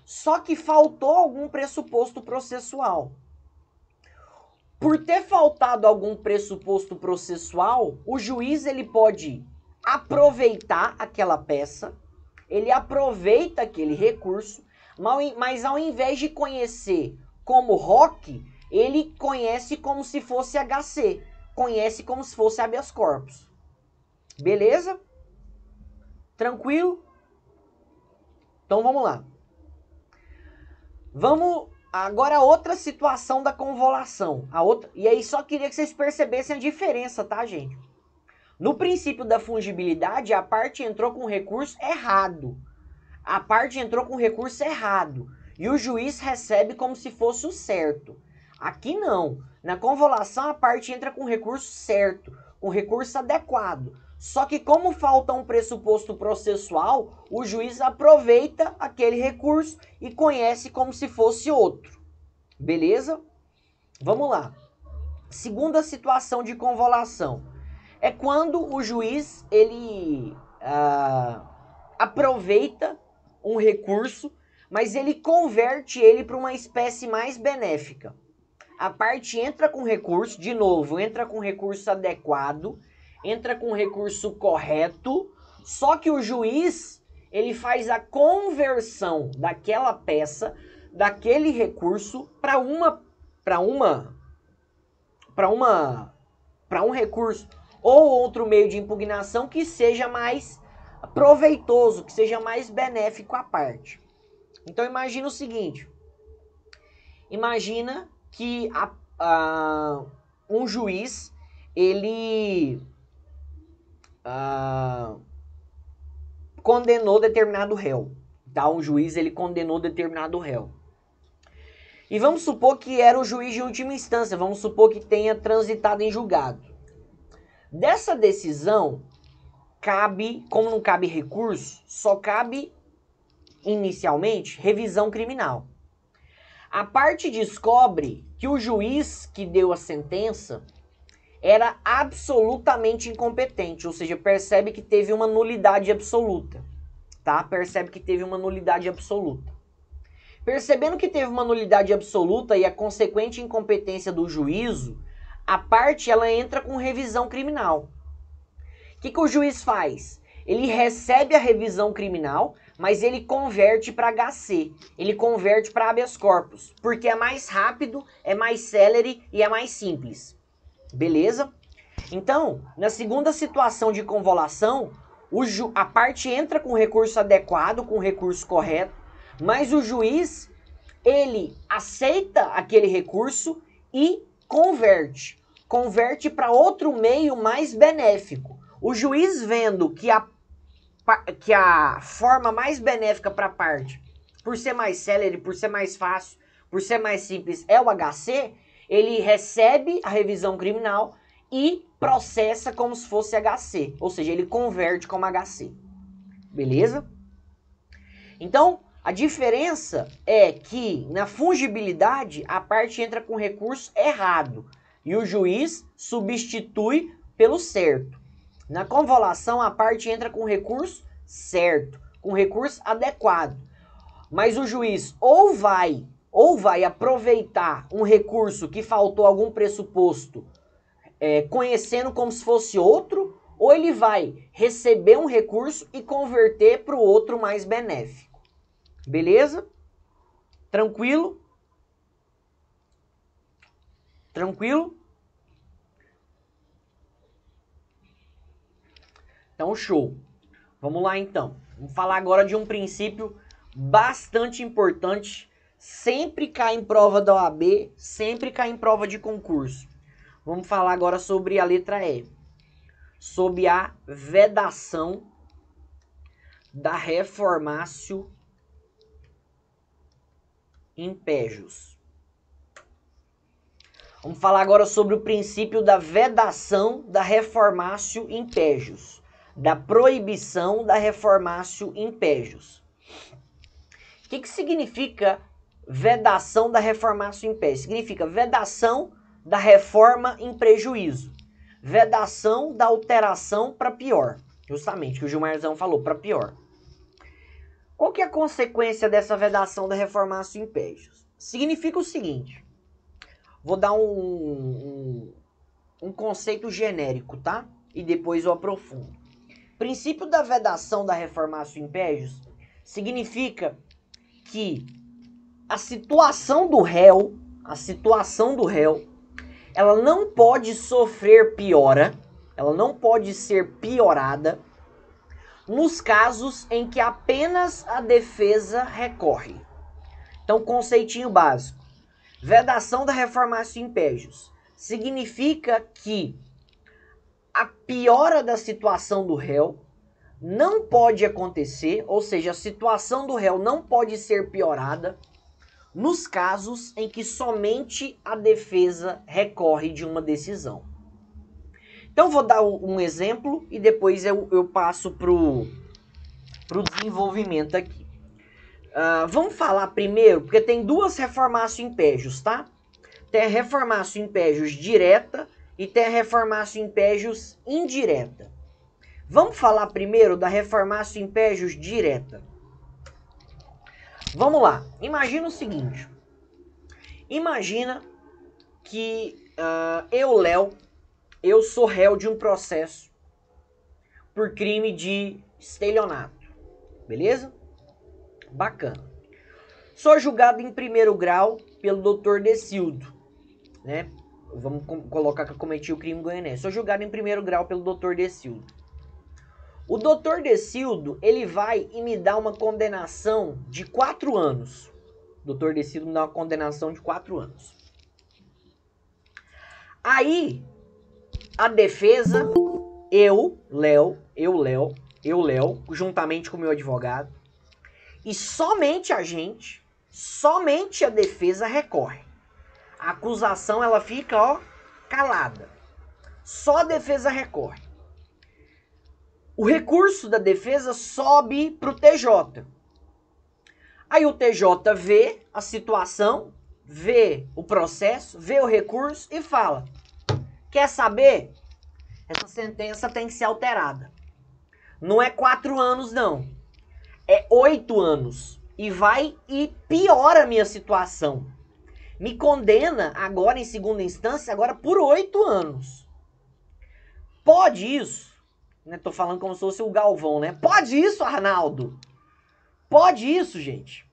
A: Só que faltou algum pressuposto processual. Por ter faltado algum pressuposto processual, o juiz ele pode aproveitar aquela peça, ele aproveita aquele recurso, mas ao invés de conhecer como ROC, ele conhece como se fosse HC, conhece como se fosse habeas corpus. Beleza? Tranquilo? Então vamos lá. Vamos agora a outra situação da convolução. E aí só queria que vocês percebessem a diferença, tá, gente? No princípio da fungibilidade, a parte entrou com recurso errado. E o juiz recebe como se fosse o certo. Aqui não. Na convolução, a parte entra com recurso certo, com recurso adequado. Só que como falta um pressuposto processual, o juiz aproveita aquele recurso e conhece como se fosse outro. Beleza? Vamos lá. Segunda situação de convolução. É quando o juiz ele aproveita um recurso, mas ele converte ele para uma espécie mais benéfica. A parte entra com recurso, de novo, entra com recurso adequado, entra com recurso correto, só que o juiz ele faz a conversão daquela peça, daquele recurso para um recurso ou outro meio de impugnação que seja mais proveitoso, que seja mais benéfico à parte. Então imagina o seguinte, imagina que um juiz ele condenou determinado réu, tá? Um juiz ele condenou determinado réu. E vamos supor que era o juiz de última instância, vamos supor que tenha transitado em julgado. Dessa decisão, cabe, como não cabe recurso, só cabe, inicialmente, revisão criminal. A parte descobre que o juiz que deu a sentença era absolutamente incompetente, ou seja, percebe que teve uma nulidade absoluta, tá? Percebe que teve uma nulidade absoluta. Percebendo que teve uma nulidade absoluta e a consequente incompetência do juízo, a parte ela entra com revisão criminal. O que o juiz faz? Ele recebe a revisão criminal, mas ele converte para HC. Ele converte para habeas corpus, porque é mais rápido, é mais célere e é mais simples. Beleza? Então, na segunda situação de convolução, a parte entra com recurso adequado, com recurso correto, mas o juiz, ele aceita aquele recurso e converte. Converte para outro meio mais benéfico. O juiz vendo que a forma mais benéfica para a parte, por ser mais célere, por ser mais fácil, por ser mais simples, é o HC, ele recebe a revisão criminal e processa como se fosse HC. Ou seja, ele converte como HC. Beleza? Então, a diferença é que na fungibilidade a parte entra com recurso errado e o juiz substitui pelo certo. Na convolução a parte entra com recurso certo, com recurso adequado. Mas o juiz ou vai aproveitar um recurso que faltou algum pressuposto, conhecendo como se fosse outro, ou ele vai receber um recurso e converter para o outro mais benéfico. Beleza? Tranquilo? Tranquilo? Então, show. Vamos lá, então. Vamos falar agora de um princípio bastante importante. Sempre cai em prova da OAB, sempre cai em prova de concurso. Vamos falar agora sobre a letra E. Sobre a vedação da reformatio impejus. Vamos falar agora sobre o princípio da vedação da reformatio impejus, da proibição da reformatio impejus. O que significa vedação da reformatio impejus? Significa vedação da reforma em prejuízo, vedação da alteração para pior, justamente que o Gilmarzão falou, para pior. Qual que é a consequência dessa vedação da reformatio impejus? Significa o seguinte, vou dar um conceito genérico, tá? E depois eu aprofundo. Princípio da vedação da reformatio impejus significa que a situação do réu, ela não pode sofrer piora, ela não pode ser piorada nos casos em que apenas a defesa recorre. Então, conceitinho básico. Vedação da reformatio impejus significa que a piora da situação do réu não pode acontecer, ou seja, a situação do réu não pode ser piorada nos casos em que somente a defesa recorre de uma decisão. Então, vou dar um exemplo e depois eu passo para o desenvolvimento aqui. Vamos falar primeiro, porque tem duas reformatio impejus, tá? Tem a reformatio impejus direta e tem a reformatio impejus indireta. Vamos falar primeiro da reformatio impejus direta. Vamos lá. Imagina o seguinte. Imagina que eu, Léo, eu sou réu de um processo por crime de estelionato. Beleza? Bacana. Sou julgado em primeiro grau pelo Dr. Decildo, né? Vamos colocar que eu cometi o crime goianense. Sou julgado em primeiro grau pelo Dr. Decildo. O Dr. Decildo, ele vai e me dá uma condenação de 4 anos. O Dr. Decildo me dá uma condenação de 4 anos. Aí, a defesa, eu, Léo, juntamente com o meu advogado, e somente a defesa recorre. A acusação, ela fica, calada. Só a defesa recorre. O recurso da defesa sobe para o TJ. Aí o TJ vê a situação, vê o processo, vê o recurso e fala: quer saber? Essa sentença tem que ser alterada. Não é 4 anos, não. É 8 anos. E vai e piora a minha situação. Me condena agora em segunda instância, agora por 8 anos. Pode isso? Né, tô falando como se fosse o Galvão, né? Pode isso, Arnaldo? Pode isso, gente?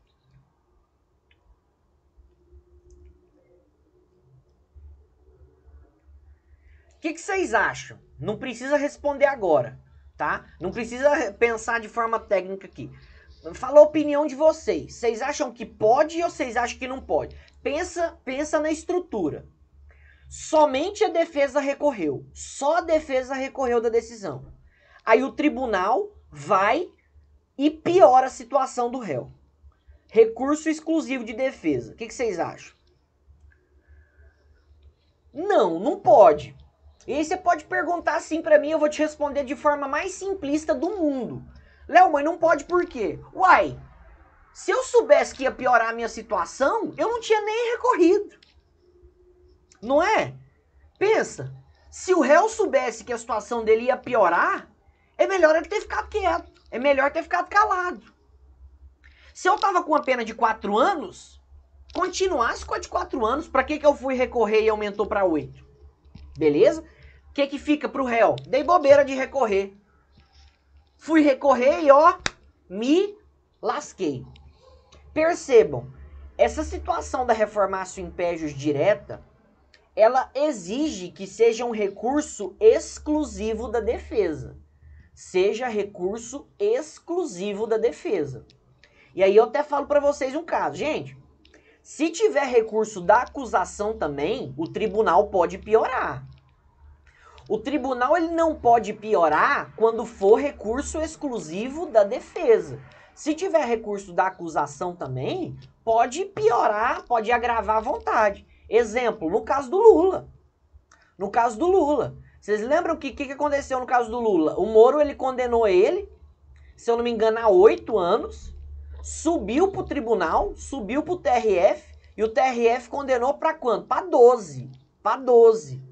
A: O que vocês acham? Não precisa responder agora, tá? Não precisa pensar de forma técnica aqui. Fala a opinião de vocês. Vocês acham que pode ou vocês acham que não pode? Pensa na estrutura. Somente a defesa recorreu. Só a defesa recorreu da decisão. Aí o tribunal vai e piora a situação do réu. Recurso exclusivo de defesa. O que vocês acham? Não pode. E aí você pode perguntar assim pra mim, eu vou te responder de forma mais simplista do mundo. Léo, mas não pode por quê? Uai, se eu soubesse que ia piorar a minha situação, eu não tinha nem recorrido. Não é? Pensa, se o réu soubesse que a situação dele ia piorar, é melhor ele ter ficado quieto. É melhor ter ficado calado. Se eu tava com uma pena de 4 anos, continuasse com a de 4 anos, pra que eu fui recorrer e aumentou pra 8? Beleza? O que fica pro réu? Dei bobeira de recorrer. Fui recorrer e ó, me lasquei. Percebam, essa situação da reformatio impégios direta, ela exige que seja um recurso exclusivo da defesa. Seja recurso exclusivo da defesa. E aí eu até falo para vocês um caso. Gente, se tiver recurso da acusação também, o tribunal pode piorar. O tribunal ele não pode piorar quando for recurso exclusivo da defesa. Se tiver recurso da acusação também, pode piorar, pode agravar à vontade. Exemplo, no caso do Lula. No caso do Lula. Vocês lembram o que aconteceu no caso do Lula? O Moro ele condenou ele, se eu não me engano, a 8 anos. Subiu pro tribunal, subiu pro TRF, e o TRF condenou para quanto? Para 12. Para 12.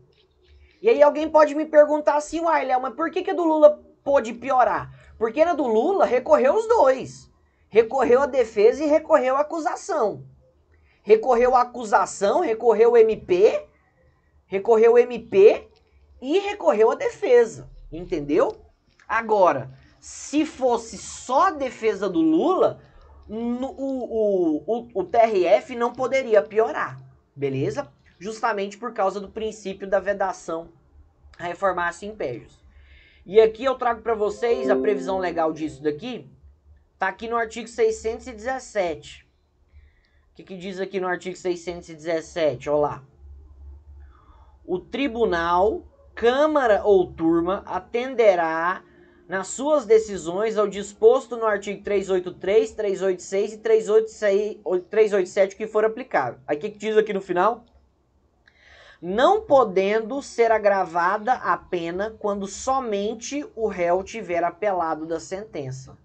A: E aí alguém pode me perguntar assim, uai, Léo, mas por que do Lula pôde piorar? Porque na do Lula recorreu os dois. Recorreu a defesa e recorreu a acusação. Recorreu a acusação, recorreu o MP e recorreu a defesa. Entendeu? Agora, se fosse só a defesa do Lula, o TRF não poderia piorar, beleza? Justamente por causa do princípio da vedação a reformatio impégios. E aqui eu trago para vocês a previsão legal disso daqui. Tá aqui no artigo 617. O que diz aqui no artigo 617? Olha lá. O tribunal, câmara ou turma atenderá nas suas decisões ao disposto no artigo 383, 386 e 387 que for aplicável. Aí o que diz aqui no final? Não podendo ser agravada a pena quando somente o réu tiver apelado da sentença.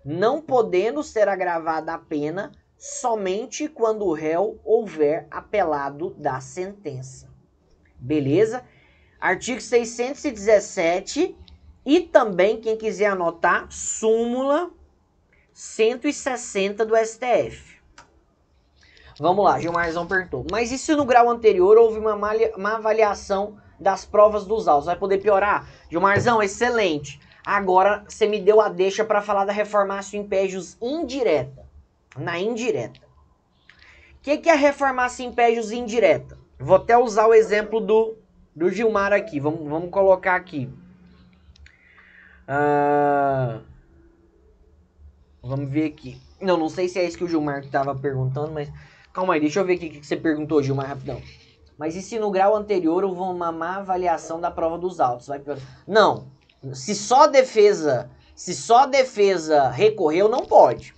A: Não podendo ser agravada a pena somente quando o réu houver apelado da sentença. Beleza? Artigo 617 e também, quem quiser anotar, súmula 160 do STF. Vamos lá, Gilmarzão perguntou. Mas e se no grau anterior houve uma má avaliação das provas dos autos? Vai poder piorar? Gilmarzão, excelente. Agora você me deu a deixa para falar da reformatio impégios indireta. Na indireta. O que é a reformatio impégios indireta? Vou até usar o exemplo do Gilmar aqui. Vamos colocar aqui. Vamos ver aqui. Não sei se é isso que o Gilmar estava perguntando, mas... Calma aí, deixa eu ver aqui o que você perguntou, Gilmar, rapidão. Mas e se no grau anterior houve uma má avaliação da prova dos autos? Vai piorar? Não. Se só a defesa recorreu, não pode.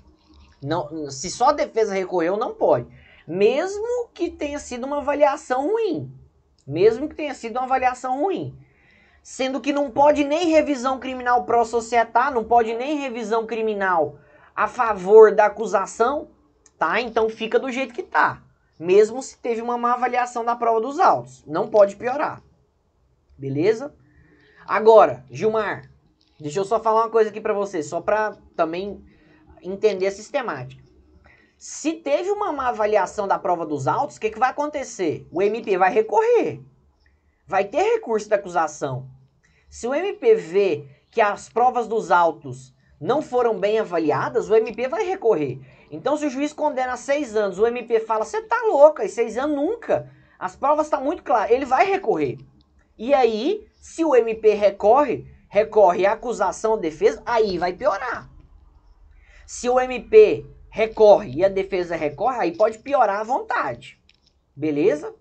A: Não, se só a defesa recorreu, não pode. Mesmo que tenha sido uma avaliação ruim. Mesmo que tenha sido uma avaliação ruim. Sendo que não pode nem revisão criminal pró societá, não pode nem revisão criminal a favor da acusação, tá? Então fica do jeito que tá. Mesmo se teve uma má avaliação da prova dos autos. Não pode piorar. Beleza? Agora, Gilmar, deixa eu só falar uma coisa aqui pra você, só pra também entender a sistemática. Se teve uma má avaliação da prova dos autos, o que vai acontecer? O MP vai recorrer. Vai ter recurso da acusação. Se o MP vê que as provas dos autos não foram bem avaliadas, o MP vai recorrer. Então, se o juiz condena a 6 anos, o MP fala, você tá louca, e 6 anos nunca. As provas estão muito claras. Ele vai recorrer. E aí, se o MP recorre a acusação ou defesa, aí vai piorar. Se o MP recorre e a defesa recorre, aí pode piorar à vontade. Beleza?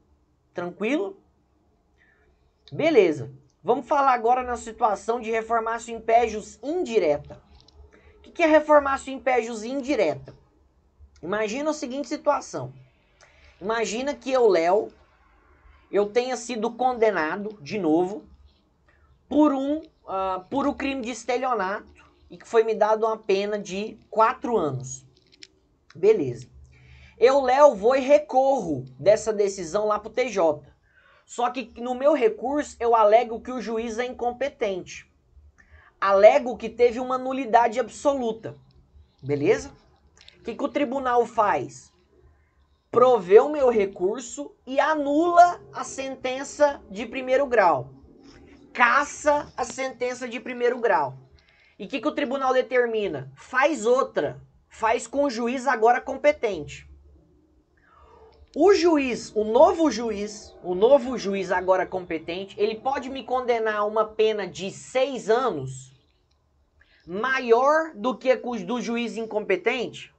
A: Tranquilo? Beleza. Vamos falar agora na situação de reformácio impégios indireta. O que é reformácio impégios indireta? Imagina a seguinte situação. Imagina que eu, Léo, eu tenha sido condenado, de novo, por o crime de estelionato e que foi me dado uma pena de 4 anos. Beleza. Eu, Léo, vou e recorro dessa decisão lá pro TJ. Só que no meu recurso eu alego que o juiz é incompetente. Alego que teve uma nulidade absoluta. Beleza? O que o tribunal faz? Provê o meu recurso e anula a sentença de primeiro grau. Cassa a sentença de primeiro grau. E o que o tribunal determina? Faz outra. Faz com o juiz agora competente. O novo juiz agora competente, ele pode me condenar a uma pena de 6 anos maior do que a do juiz incompetente?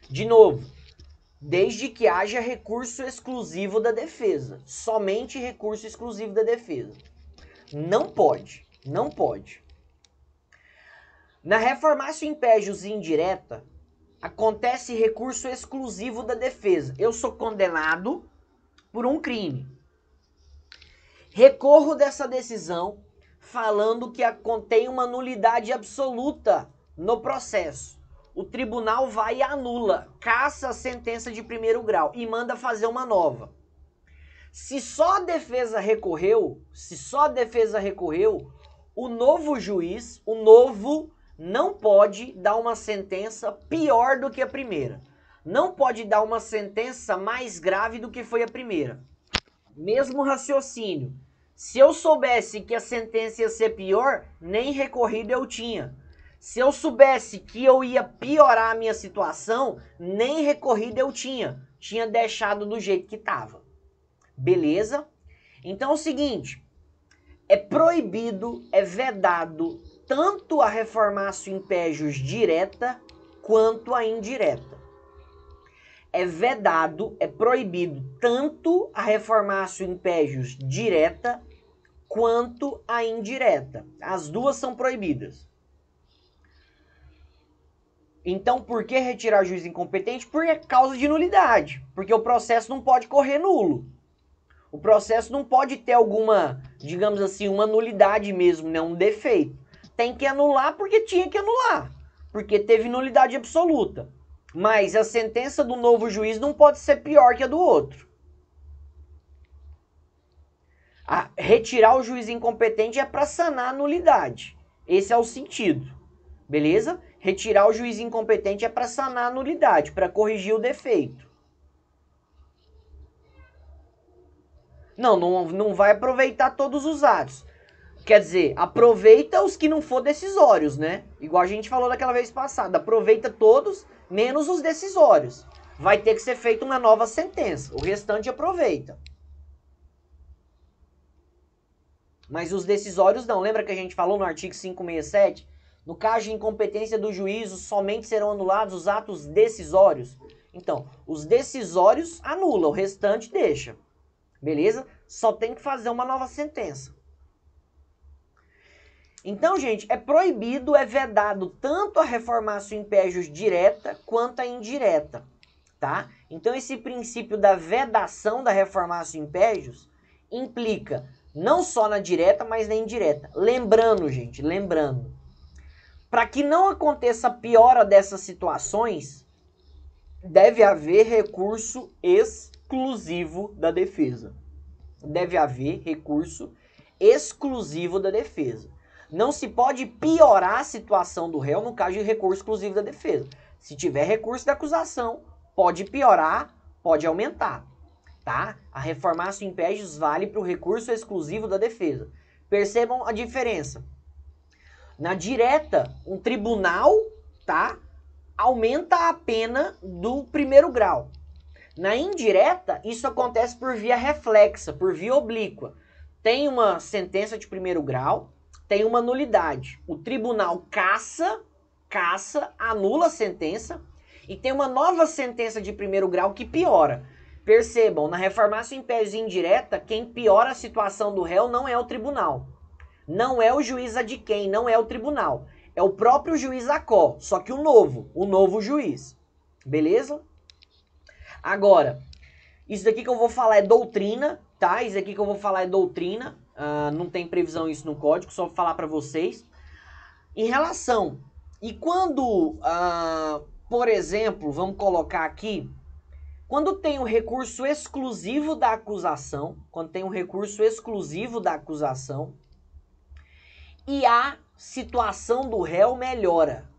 A: De novo, desde que haja recurso exclusivo da defesa. Somente recurso exclusivo da defesa. Não pode. Não pode. Na reformácio impégios indireta, acontece recurso exclusivo da defesa. Eu sou condenado por um crime. Recorro dessa decisão falando que contém uma nulidade absoluta no processo. O tribunal vai e anula, cassa a sentença de primeiro grau e manda fazer uma nova. Se só a defesa recorreu, o novo juiz, não pode dar uma sentença pior do que a primeira. Não pode dar uma sentença mais grave do que foi a primeira. Mesmo raciocínio. Se eu soubesse que a sentença ia ser pior, nem recorrido eu tinha. Se eu soubesse que eu ia piorar a minha situação, nem recorrido eu tinha. Tinha deixado do jeito que estava. Beleza? Então é o seguinte, é proibido, é vedado tanto a reformácio impégios direta quanto a indireta. É vedado, é proibido tanto a reformácio impégios direta quanto a indireta. As duas são proibidas. Então, por que retirar o juiz incompetente? Por causa de nulidade. Porque o processo não pode correr nulo. O processo não pode ter alguma, digamos assim, uma nulidade mesmo, né? Um defeito. Tem que anular porque tinha que anular. Porque teve nulidade absoluta. Mas a sentença do novo juiz não pode ser pior que a do outro. Retirar o juiz incompetente é para sanar a nulidade. Esse é o sentido. Beleza? Retirar o juiz incompetente é para sanar a nulidade, para corrigir o defeito. Não vai aproveitar todos os atos. Quer dizer, aproveita os que não for decisórios, né? Igual a gente falou daquela vez passada. Aproveita todos, menos os decisórios. Vai ter que ser feita uma nova sentença. O restante aproveita. Mas os decisórios não. Lembra que a gente falou no artigo 567? No caso de incompetência do juízo, somente serão anulados os atos decisórios. Então, os decisórios anula, o restante deixa. Beleza? Só tem que fazer uma nova sentença. Então, gente, é proibido, é vedado tanto a reformácio impégios direta quanto a indireta, tá? Então, esse princípio da vedação da reformácio impégios implica não só na direta, mas na indireta. Lembrando, gente, para que não aconteça a piora dessas situações, deve haver recurso exclusivo da defesa. Deve haver recurso exclusivo da defesa. Não se pode piorar a situação do réu no caso de recurso exclusivo da defesa. Se tiver recurso da acusação, pode piorar, pode aumentar, tá? A reformácio impégios vale para o recurso exclusivo da defesa. Percebam a diferença. Na direta, um tribunal, tá, aumenta a pena do primeiro grau. Na indireta, isso acontece por via reflexa, por via oblíqua. Tem uma sentença de primeiro grau, tem uma nulidade. O tribunal caça, anula a sentença e tem uma nova sentença de primeiro grau que piora. Percebam, na reformácio impégios indireta, quem piora a situação do réu não é o tribunal. Não é o juiz adquém, não é o tribunal. É o próprio juiz acó, só que o novo juiz. Beleza? Agora, isso daqui que eu vou falar é doutrina, tá? Isso aqui que eu vou falar é doutrina. Não tem previsão isso no código, só vou falar para vocês. Em relação... E quando, por exemplo, vamos colocar aqui... Quando tem um recurso exclusivo da acusação, e a situação do réu melhora.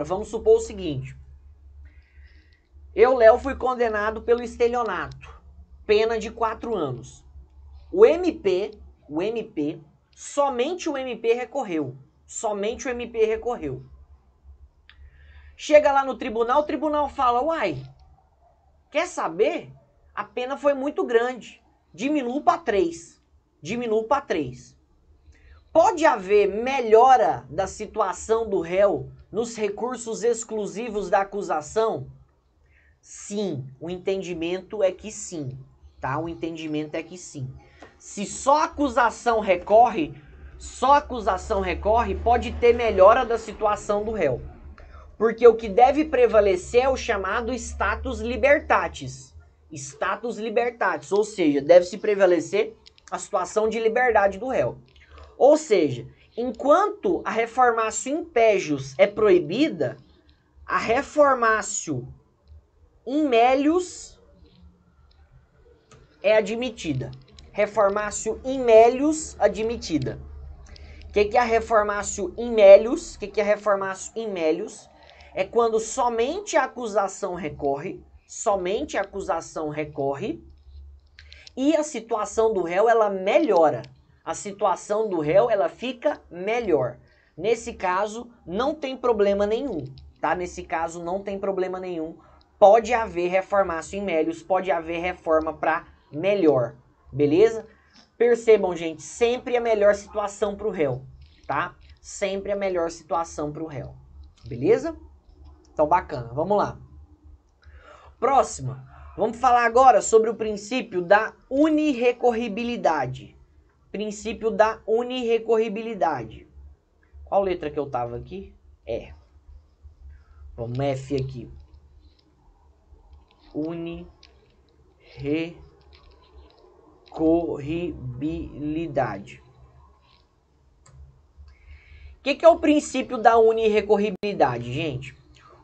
A: Vamos supor o seguinte. Eu, Léo, fui condenado pelo estelionato. Pena de 4 anos. O MP, somente o MP recorreu. Chega lá no tribunal, o tribunal fala, uai, quer saber? A pena foi muito grande. Diminuo para 3. Pode haver melhora da situação do réu nos recursos exclusivos da acusação? Sim, o entendimento é que sim, tá? Se só a acusação recorre, pode ter melhora da situação do réu. Porque o que deve prevalecer é o chamado status libertatis. Ou seja, deve-se prevalecer a situação de liberdade do réu. Ou seja, enquanto a reformácio impégios é proibida, a reformácio in melius é admitida. O que é a reformácio in melius? É quando somente a acusação recorre e a situação do réu ela melhora. A situação do réu ela fica melhor. Nesse caso, não tem problema nenhum, tá? Pode haver reformácio in melius, pode haver reforma para melhor, beleza? Percebam, gente, sempre a melhor situação para o réu, tá? Beleza? Então, bacana. Vamos lá. Próxima. Vamos falar agora sobre o princípio da unirrecorribilidade. Qual letra que eu tava aqui? Vamos F aqui. Unirrecorribilidade. O que é o princípio da unirrecorribilidade, gente?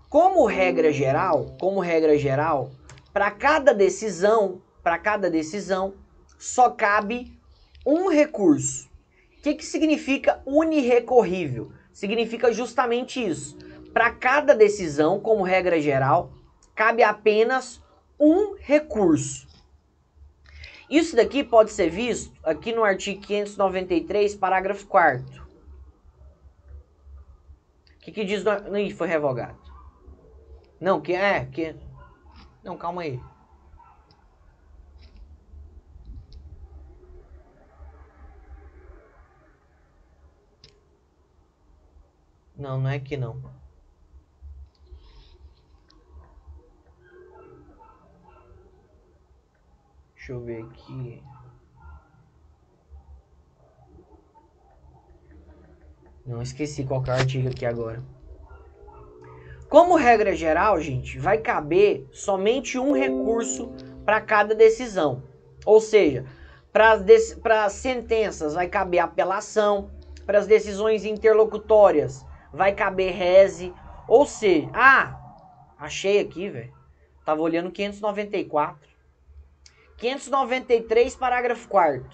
A: Como regra geral, para cada decisão, só cabe um recurso. O que significa unirrecorrível? Significa justamente isso. Para cada decisão, como regra geral, cabe apenas um recurso. Isso daqui pode ser visto aqui no artigo 593, parágrafo 4º. O que diz? Ih, foi revogado. Não, Não, calma aí. Não é aqui não. Deixa eu ver aqui. Não, esqueci qual que é o artigo aqui agora. Como regra geral, gente, vai caber somente um recurso para cada decisão. Ou seja, para as sentenças vai caber apelação, para as decisões interlocutórias vai caber rese. Ou seja, achei aqui, velho. Tava olhando 594. 593, parágrafo 4º.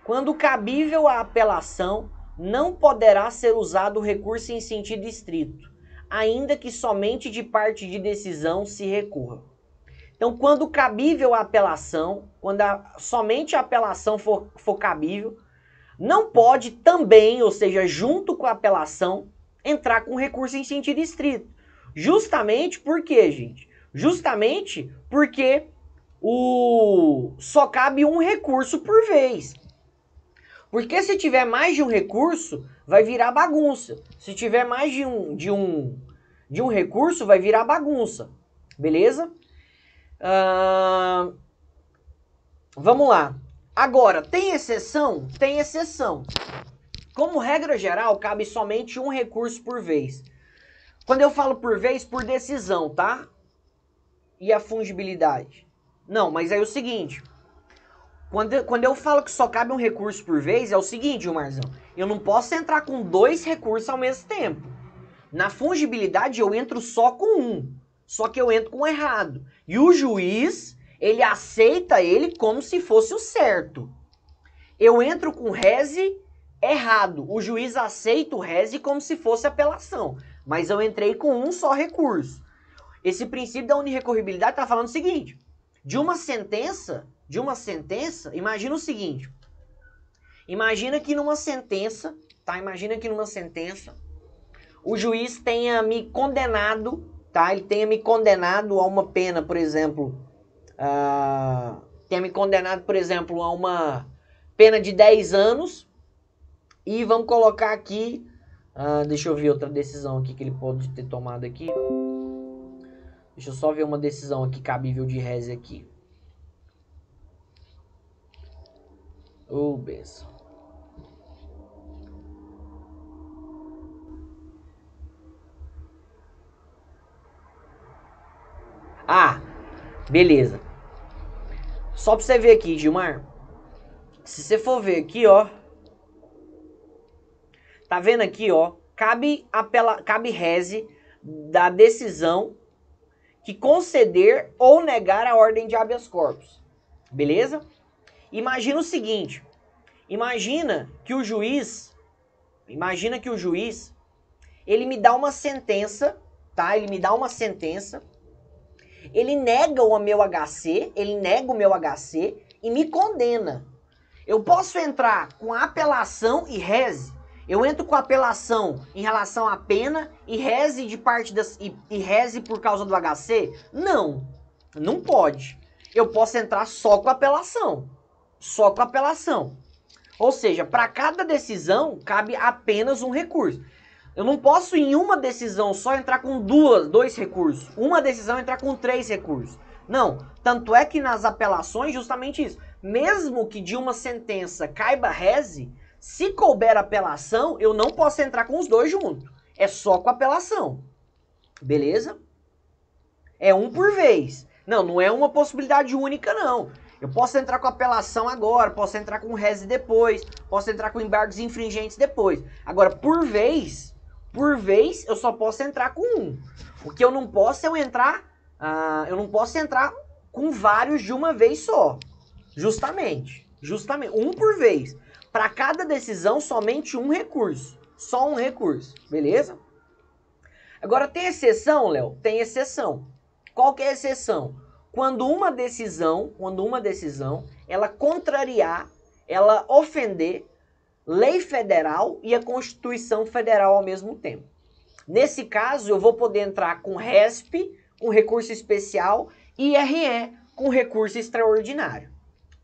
A: Quando cabível a apelação, não poderá ser usado o recurso em sentido estrito, ainda que somente de parte de decisão se recorra. Então, quando cabível a apelação, quando somente a apelação for cabível, não pode também, ou seja, junto com a apelação, entrar com recurso em sentido estrito. Justamente por quê, gente? Justamente porque só cabe um recurso por vez. Porque se tiver mais de um recurso, vai virar bagunça. Se tiver mais de um recurso, vai virar bagunça. Beleza? Vamos lá. Agora, tem exceção? Tem exceção. Como regra geral, cabe somente um recurso por vez. Quando eu falo por vez, por decisão, tá? E a fungibilidade? Não, mas é o seguinte. Quando eu falo que só cabe um recurso por vez, é o seguinte, Gilmarzão. Eu não posso entrar com 2 recursos ao mesmo tempo. Na fungibilidade, eu entro só com um. Só que eu entro com o errado. E o juiz, ele aceita ele como se fosse o certo. Eu entro com reze errado. O juiz aceita o reze como se fosse apelação. Mas eu entrei com um só recurso. Esse princípio da unirrecorribilidade está falando o seguinte. De uma sentença, imagina o seguinte. Imagina que numa sentença, tá? Imagina que numa sentença, o juiz tenha me condenado, tá? Ele tenha me condenado a uma pena, por exemplo, a uma pena de 10 anos. E vamos colocar aqui, deixa eu ver outra decisão aqui que ele pode ter tomado aqui. Deixa eu só ver uma decisão aqui cabível de reze aqui. Benção. Beleza. Só pra você ver aqui, Gilmar. Se você for ver aqui, ó. Tá vendo aqui, ó? Cabe reze da decisão que conceder ou negar a ordem de habeas corpus. Beleza? Imagina o seguinte. Imagina que o juiz, ele me dá uma sentença, tá? Ele me dá uma sentença. Ele nega o meu HC, e me condena. Eu posso entrar com apelação e reze. Eu entro com apelação em relação à pena e reze e reze por causa do HC? Não, não pode. Eu posso entrar só com apelação. Só com apelação. Ou seja, para cada decisão cabe apenas um recurso. Eu não posso em uma decisão só entrar com dois recursos. Uma decisão entrar com 3 recursos. Não, tanto é que nas apelações justamente isso. Mesmo que de uma sentença caiba reze, se couber apelação, eu não posso entrar com os dois juntos. É só com apelação. Beleza? É um por vez. Não é uma possibilidade única, não. Eu posso entrar com apelação agora, posso entrar com reze depois, posso entrar com embargos infringentes depois. Agora, por vez, eu só posso entrar com um. O que eu não posso é entrar com vários de uma vez só. Justamente, um por vez. Para cada decisão, somente um recurso. Só um recurso, beleza? Agora, tem exceção, Léo? Tem exceção. Qual que é a exceção? Quando uma decisão, ela contrariar, ela ofender lei federal e a Constituição Federal ao mesmo tempo. Nesse caso, eu vou poder entrar com RESP, com recurso especial, e RE, com recurso extraordinário,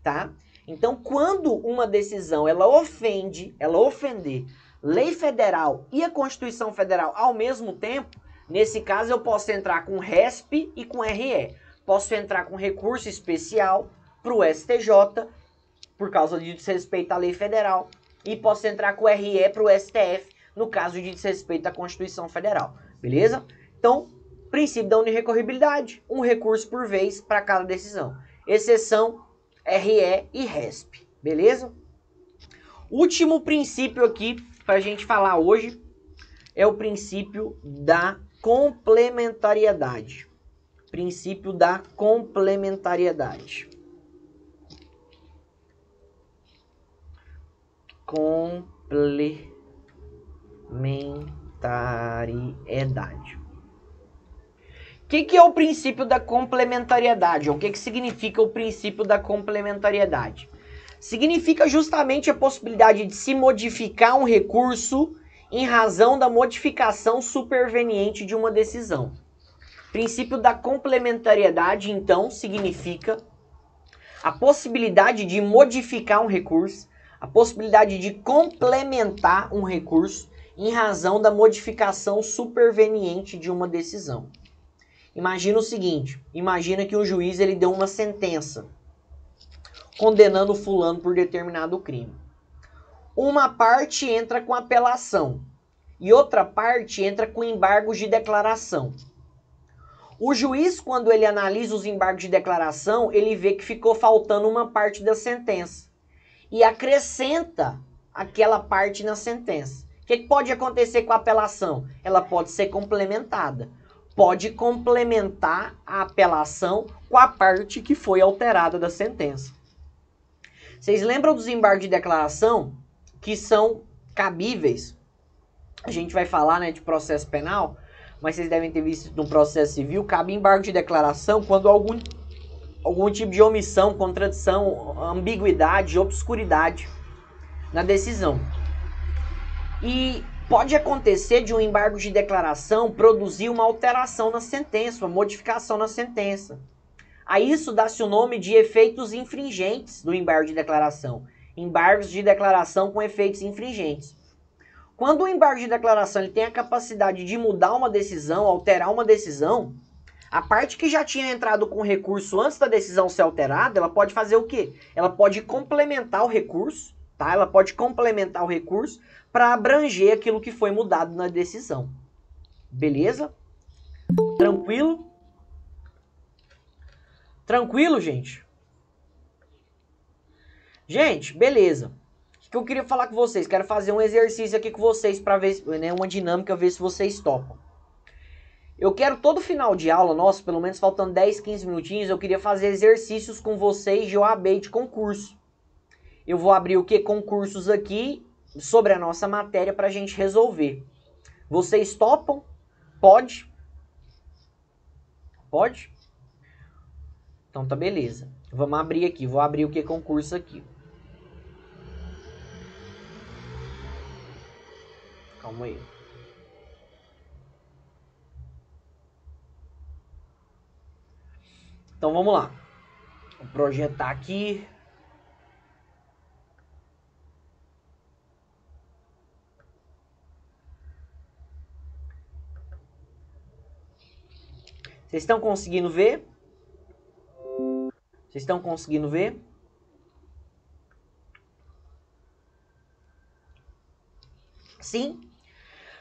A: tá? Então, quando uma decisão, ela ofender lei federal e a Constituição Federal ao mesmo tempo, nesse caso eu posso entrar com RESP e com RE. Posso entrar com recurso especial para o STJ, por causa de desrespeito à lei federal, e posso entrar com RE para o STF, no caso de desrespeito à Constituição Federal. Beleza? Então, princípio da unirrecorribilidade, um recurso por vez para cada decisão. Exceção, RE e RESP. Beleza? Último princípio aqui para a gente falar hoje é o princípio da complementariedade. Princípio da complementariedade. complementariedade. O que é o princípio da complementariedade? O que significa o princípio da complementariedade? Significa justamente a possibilidade de se modificar um recurso em razão da modificação superveniente de uma decisão. Princípio da complementariedade, então, significa a possibilidade de modificar um recurso, a possibilidade de complementar um recurso em razão da modificação superveniente de uma decisão. Imagina o seguinte, imagina que o juiz ele deu uma sentença condenando fulano por determinado crime. Uma parte entra com apelação e outra parte entra com embargos de declaração. O juiz, quando ele analisa os embargos de declaração, ele vê que ficou faltando uma parte da sentença e acrescenta aquela parte na sentença. O que pode acontecer com a apelação? Ela pode ser complementada. Pode complementar a apelação com a parte que foi alterada da sentença. Vocês lembram dos embargos de declaração que são cabíveis? A gente vai falar, né, de processo penal, mas vocês devem ter visto no processo civil, cabe embargo de declaração quando algum tipo de omissão, contradição, ambiguidade, obscuridade na decisão. E pode acontecer de um embargo de declaração produzir uma alteração na sentença, uma modificação na sentença. A isso dá-se o nome de efeitos infringentes do embargo de declaração. Embargos de declaração com efeitos infringentes. Quando o embargo de declaração ele tem a capacidade de mudar uma decisão, alterar uma decisão, a parte que já tinha entrado com recurso antes da decisão ser alterada, ela pode fazer o quê? Ela pode complementar o recurso, tá? Ela pode complementar o recurso para abranger aquilo que foi mudado na decisão. Beleza? Tranquilo? Tranquilo, gente? Gente, beleza. O que eu queria falar com vocês? Quero fazer um exercício aqui com vocês para ver, né, uma dinâmica, ver se vocês topam. Eu quero todo final de aula, nossa, pelo menos faltando 10, 15 minutinhos, eu queria fazer exercícios com vocês de OAB e de concurso. Eu vou abrir o que? Concursos aqui sobre a nossa matéria para a gente resolver. Vocês topam? Pode? Pode? Então tá beleza. Vamos abrir aqui. Vou abrir o que? Concurso aqui. Calma aí. Então vamos lá. Vou projetar aqui. Vocês estão conseguindo ver? Vocês estão conseguindo ver? Sim?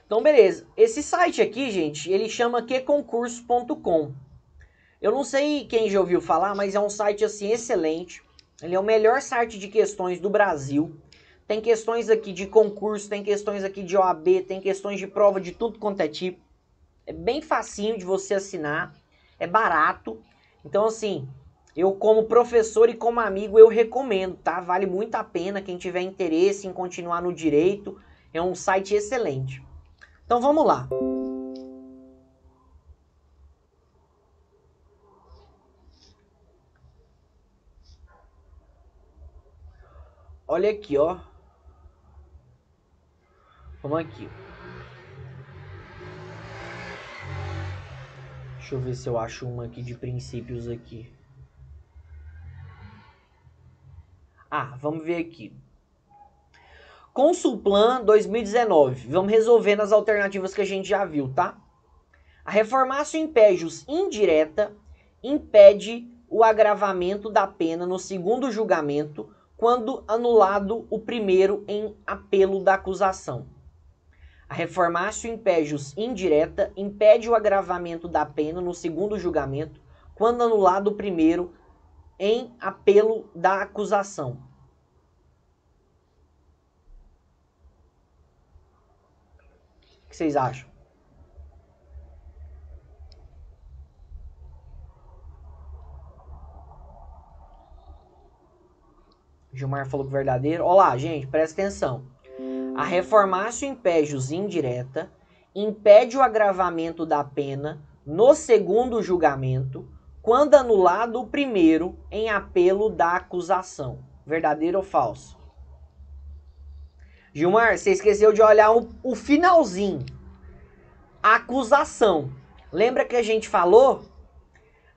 A: Então, beleza. Esse site aqui, gente, ele chama queconcurso.com. Eu não sei quem já ouviu falar, mas é um site, assim, excelente. Ele é o melhor site de questões do Brasil. Tem questões aqui de concurso, tem questões aqui de OAB, tem questões de prova de tudo quanto é tipo. É bem facinho de você assinar. É barato. Então, assim, eu como professor e como amigo, eu recomendo, tá? Vale muito a pena quem tiver interesse em continuar no direito. É um site excelente. Então, vamos lá. Olha aqui, ó. Vamos aqui. Deixa eu ver se eu acho uma aqui de princípios aqui. Ah, vamos ver aqui. Consulplan 2019. Vamos resolver nas alternativas que a gente já viu, tá? A reformácio impégios indireta impede o agravamento da pena no segundo julgamento quando anulado o primeiro em apelo da acusação. A reformácio impégios indireta impede o agravamento da pena no segundo julgamento quando anulado o primeiro em apelo da acusação. O que vocês acham? Gilmar falou que verdadeiro. Olá, gente, presta atenção. a reformácio impégios indireta, impede o agravamento da pena no segundo julgamento, quando anulado o primeiro em apelo da acusação. Verdadeiro ou falso? Gilmar, você esqueceu de olhar o finalzinho. Acusação. Lembra que a gente falou?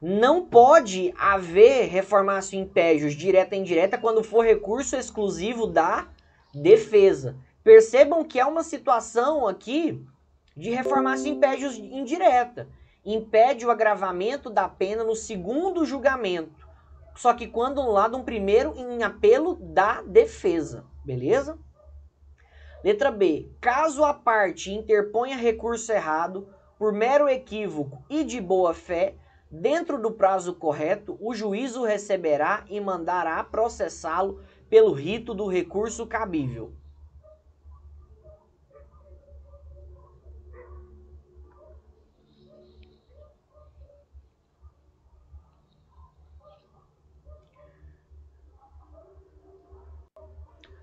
A: Não pode haver reformácio impégios direta e indireta quando for recurso exclusivo da defesa. Percebam que é uma situação aqui de reformácio impégios indireta. Impede o agravamento da pena no segundo julgamento. Só que quando anulado um primeiro em apelo da defesa. Beleza? Letra B. Caso a parte interponha recurso errado por mero equívoco e de boa fé, dentro do prazo correto, o juízo receberá e mandará processá-lo pelo rito do recurso cabível.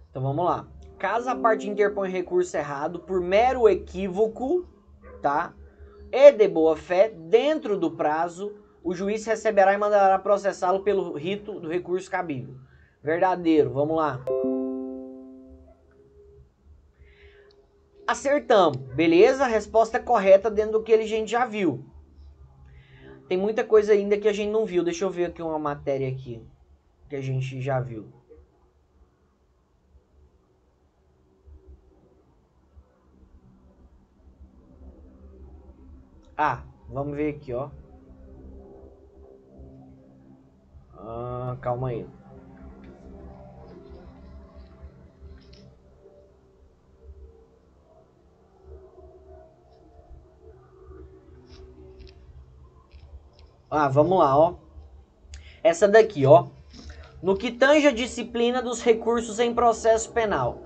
A: Então vamos lá. Caso a parte interponha recurso errado por mero equívoco, tá? E de boa fé, dentro do prazo, o juiz receberá e mandará processá-lo pelo rito do recurso cabível. Verdadeiro, vamos lá. Acertamos, beleza? Resposta correta dentro do que a gente já viu. Tem muita coisa ainda que a gente não viu. Deixa eu ver aqui uma matéria aqui que a gente já viu. Ah, vamos ver aqui, ó. Calma aí. Vamos lá, ó. Essa daqui, ó. No que tange a disciplina dos recursos em processo penal,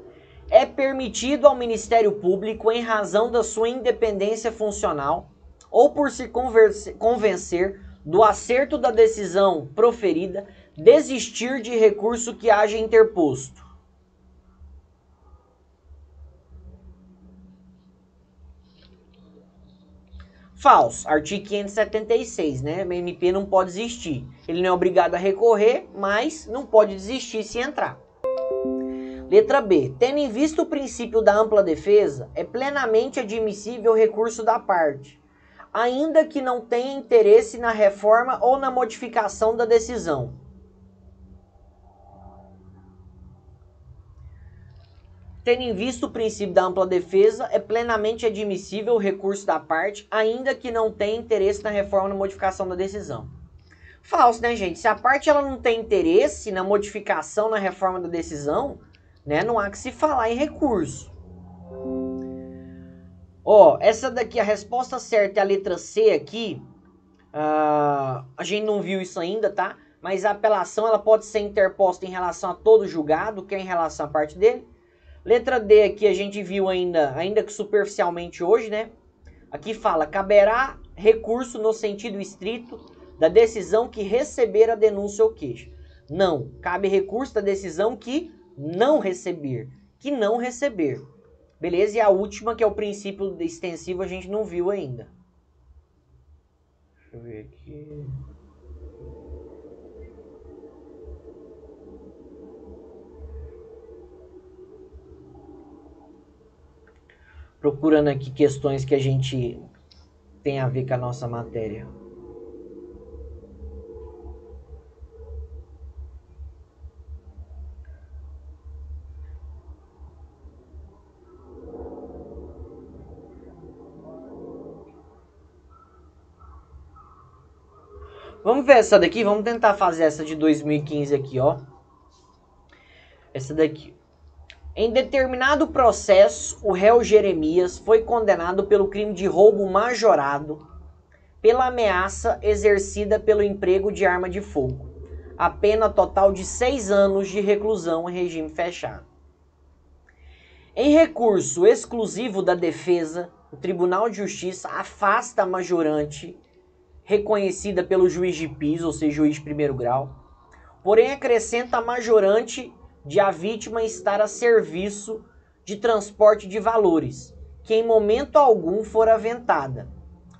A: é permitido ao Ministério Público, em razão da sua independência funcional, ou por se convencer do acerto da decisão proferida, desistir de recurso que haja interposto. Falso. Artigo 576, né? O MP não pode desistir. Ele não é obrigado a recorrer, mas não pode desistir se entrar. Letra B. Tendo em vista o princípio da ampla defesa, é plenamente admissível o recurso da parte, ainda que não tenha interesse na reforma ou na modificação da decisão. Tendo em vista o princípio da ampla defesa, é plenamente admissível o recurso da parte, ainda que não tenha interesse na reforma ou na modificação da decisão. Falso, né, gente? Se a parte ela não tem interesse na modificação, na reforma da decisão, né, não há que se falar em recurso. Ó, essa daqui, a resposta certa é a letra C aqui. A gente não viu isso ainda, tá? Mas a apelação ela pode ser interposta em relação a todo julgado, que é em relação à parte dele. Letra D aqui a gente viu ainda que superficialmente hoje, né? Aqui fala, caberá recurso no sentido estrito da decisão que receber a denúncia ou queixa. Não, cabe recurso da decisão que não receber. Beleza? E a última, que é o princípio extensivo, a gente não viu ainda. Deixa eu ver aqui. Procurando aqui questões que a gente tem a ver com a nossa matéria. Vamos ver essa daqui, vamos tentar fazer essa de 2015 aqui, ó. Essa daqui. Em determinado processo, o réu Jeremias foi condenado pelo crime de roubo majorado pela ameaça exercida pelo emprego de arma de fogo. A pena total de 6 anos de reclusão em regime fechado. Em recurso exclusivo da defesa, o Tribunal de Justiça afasta a majorante reconhecida pelo juiz de piso, ou seja, juiz de primeiro grau, porém acrescenta a majorante de a vítima estar a serviço de transporte de valores, que em momento algum for aventada,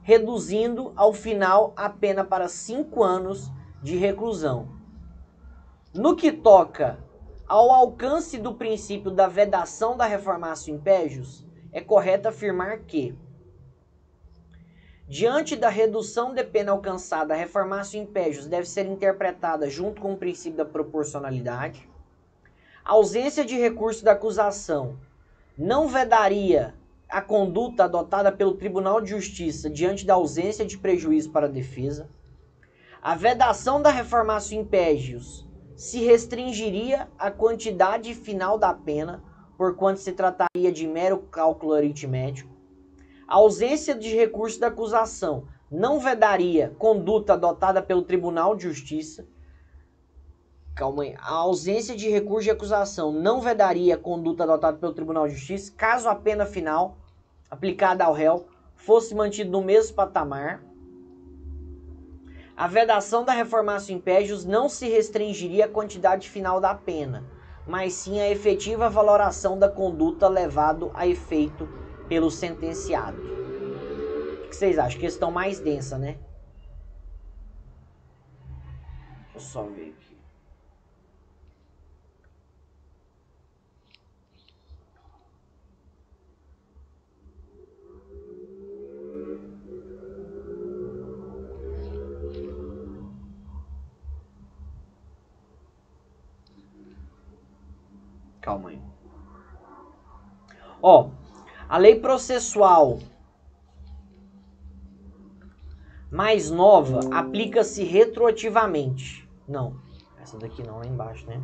A: reduzindo ao final a pena para 5 anos de reclusão. No que toca ao alcance do princípio da vedação da reformatio impégios, é correto afirmar que, diante da redução de pena alcançada, a reformatio impégios deve ser interpretada junto com o princípio da proporcionalidade. A ausência de recurso da acusação não vedaria a conduta adotada pelo Tribunal de Justiça diante da ausência de prejuízo para a defesa. A vedação da reformatio impégios se restringiria à quantidade final da pena, porquanto se trataria de mero cálculo aritmético. A ausência de recurso da acusação não vedaria conduta adotada pelo Tribunal de Justiça. Calma aí. A ausência de recurso de acusação não vedaria conduta adotada pelo Tribunal de Justiça caso a pena final aplicada ao réu fosse mantida no mesmo patamar. A vedação da reformatio impégios não se restringiria à quantidade final da pena, mas sim à efetiva valoração da conduta levado a efeito pelo sentenciado. O que vocês acham? Questão mais densa, né? Deixa eu só ver aqui. Calma aí. Ó, a lei processual mais nova aplica-se retroativamente. Não, essa daqui não, lá embaixo, né?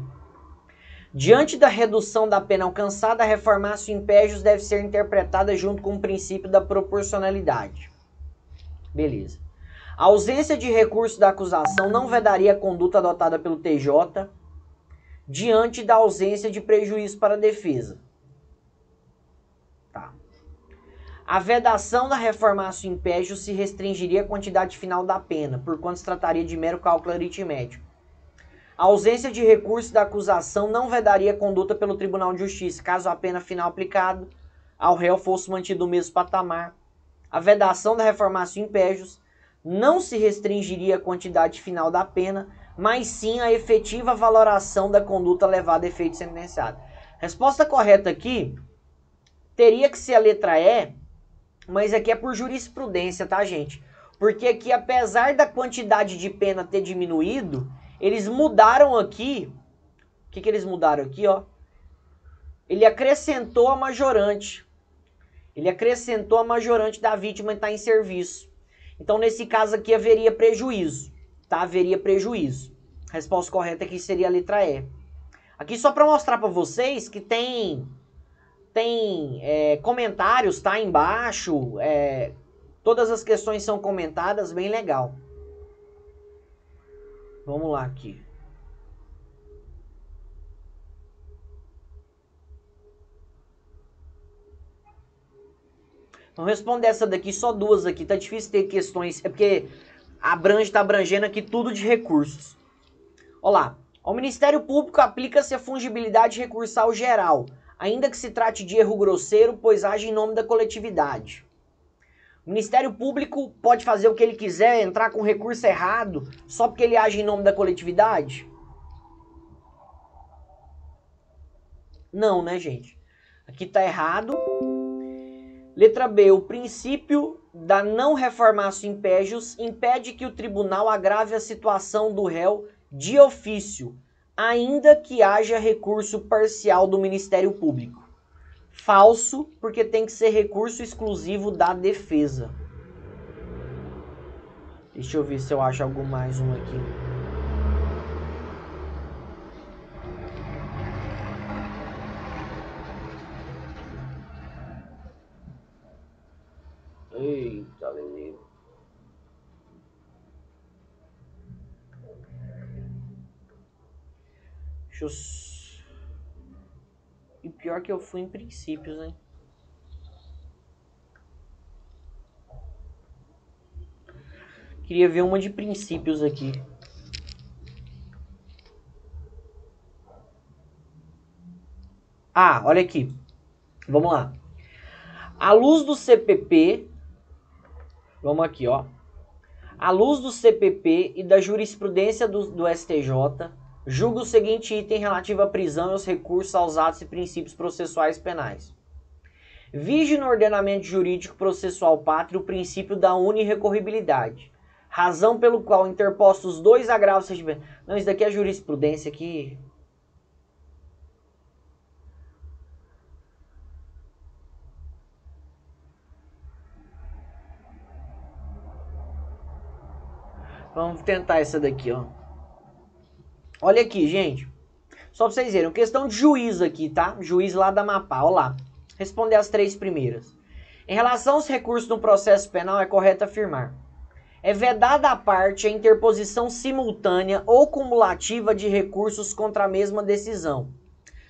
A: Diante da redução da pena alcançada, a reformatio impégios deve ser interpretada junto com o princípio da proporcionalidade. Beleza. A ausência de recurso da acusação não vedaria a conduta adotada pelo TJ diante da ausência de prejuízo para a defesa. Tá. A vedação da reformatio impégios se restringiria à quantidade final da pena, porquanto se trataria de mero cálculo aritmético. A ausência de recurso da acusação não vedaria a conduta pelo Tribunal de Justiça, caso a pena final aplicada ao réu fosse mantida no mesmo patamar. A vedação da reformatio impégios não se restringiria à quantidade final da pena, mas sim à efetiva valoração da conduta levada a efeito sentenciado. Resposta correta aqui teria que ser a letra E, mas aqui é por jurisprudência, tá, gente? Porque aqui, apesar da quantidade de pena ter diminuído, eles mudaram aqui. O que eles mudaram aqui, ó? Ele acrescentou a majorante. Ele acrescentou a majorante da vítima que está em serviço. Então, nesse caso aqui, haveria prejuízo. Tá? Haveria prejuízo. A resposta correta aqui seria a letra E. Aqui só para mostrar para vocês que tem comentários, tá? Embaixo. Todas as questões são comentadas, bem legal. Vamos lá aqui. Vamos responder essa daqui, só duas aqui. Tá difícil ter questões, é porque tá abrangendo aqui tudo de recursos. Olha lá. Ao Ministério Público aplica-se a fungibilidade recursal geral, ainda que se trate de erro grosseiro, pois age em nome da coletividade. O Ministério Público pode fazer o que ele quiser, entrar com recurso errado, só porque ele age em nome da coletividade? Não, né, gente? Aqui tá errado. Letra B. O princípio da não reformatio impégios impede que o tribunal agrave a situação do réu de ofício, ainda que haja recurso parcial do Ministério Público. Falso, porque tem que ser recurso exclusivo da defesa. Deixa eu ver se eu acho algo mais um aqui. Eita, beleza. Deixa eu... E pior que eu fui em princípios, hein? Queria ver uma de princípios aqui. Ah, olha aqui. Vamos lá. À luz do CPP, vamos aqui, ó. À luz do CPP e da jurisprudência do STJ, julgo o seguinte item relativo à prisão e aos recursos aos atos e princípios processuais penais. Vige no ordenamento jurídico processual pátrio o princípio da unirrecorribilidade, razão pelo qual interpostos 2 agravos... Não, isso daqui é jurisprudência aqui... Vamos tentar essa daqui, ó. Olha aqui, gente. Só pra vocês verem, questão de juiz aqui, tá? Juiz lá da Amapá, ó lá. Responder as 3 primeiras. Em relação aos recursos no processo penal, é correto afirmar: é vedada à parte a interposição simultânea ou cumulativa de recursos contra a mesma decisão,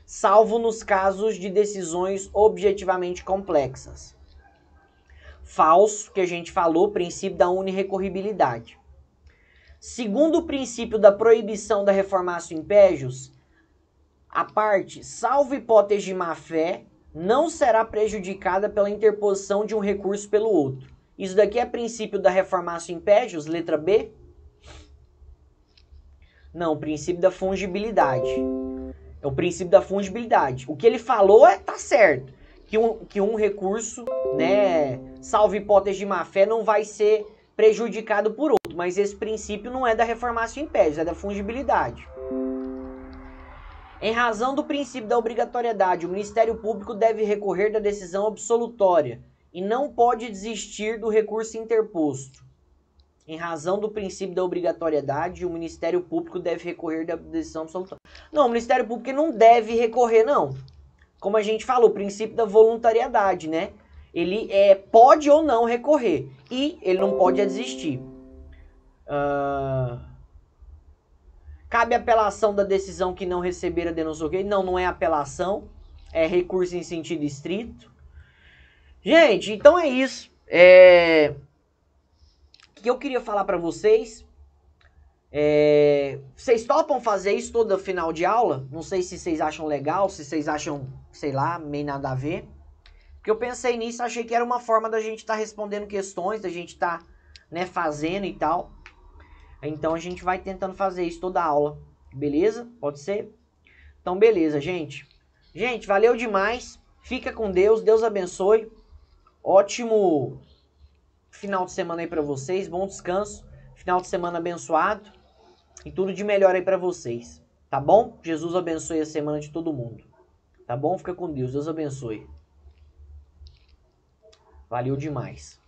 A: salvo nos casos de decisões objetivamente complexas. Falso, que a gente falou, princípio da unirrecorribilidade. Segundo o princípio da proibição da reformatio impégios, a parte, salvo hipótese de má-fé, não será prejudicada pela interposição de um recurso pelo outro. Isso daqui é princípio da reformatio impégios, letra B? Não, princípio da fungibilidade. É o princípio da fungibilidade. O que ele falou tá certo. Que um recurso, né, salvo hipótese de má-fé, não vai ser prejudicado por outro. Mas esse princípio não é da reformatio impégios, é da fungibilidade. Em razão do princípio da obrigatoriedade, o Ministério Público deve recorrer da decisão absolutória e não pode desistir do recurso interposto. Em razão do princípio da obrigatoriedade, o Ministério Público deve recorrer da decisão absolutória. Não, o Ministério Público não deve recorrer, não. Como a gente falou, o princípio da voluntariedade, né? Ele pode ou não recorrer. E ele não pode desistir. Cabe apelação da decisão que não receber a denúncia, ok? Não, não é apelação. É recurso em sentido estrito. Gente, então é isso. O que eu queria falar para vocês. Vocês topam fazer isso todo final de aula? Não sei se vocês acham legal, se vocês acham, sei lá, meio nada a ver. Porque eu pensei nisso, achei que era uma forma da gente estar respondendo questões, da gente estar, né, fazendo e tal. Então a gente vai tentando fazer isso toda aula. Beleza? Pode ser? Então beleza, gente. Gente, valeu demais. Fica com Deus. Deus abençoe. Ótimo final de semana aí pra vocês. Bom descanso. Final de semana abençoado. E tudo de melhor aí pra vocês. Tá bom? Jesus abençoe a semana de todo mundo. Tá bom? Fica com Deus. Deus abençoe. Valeu demais.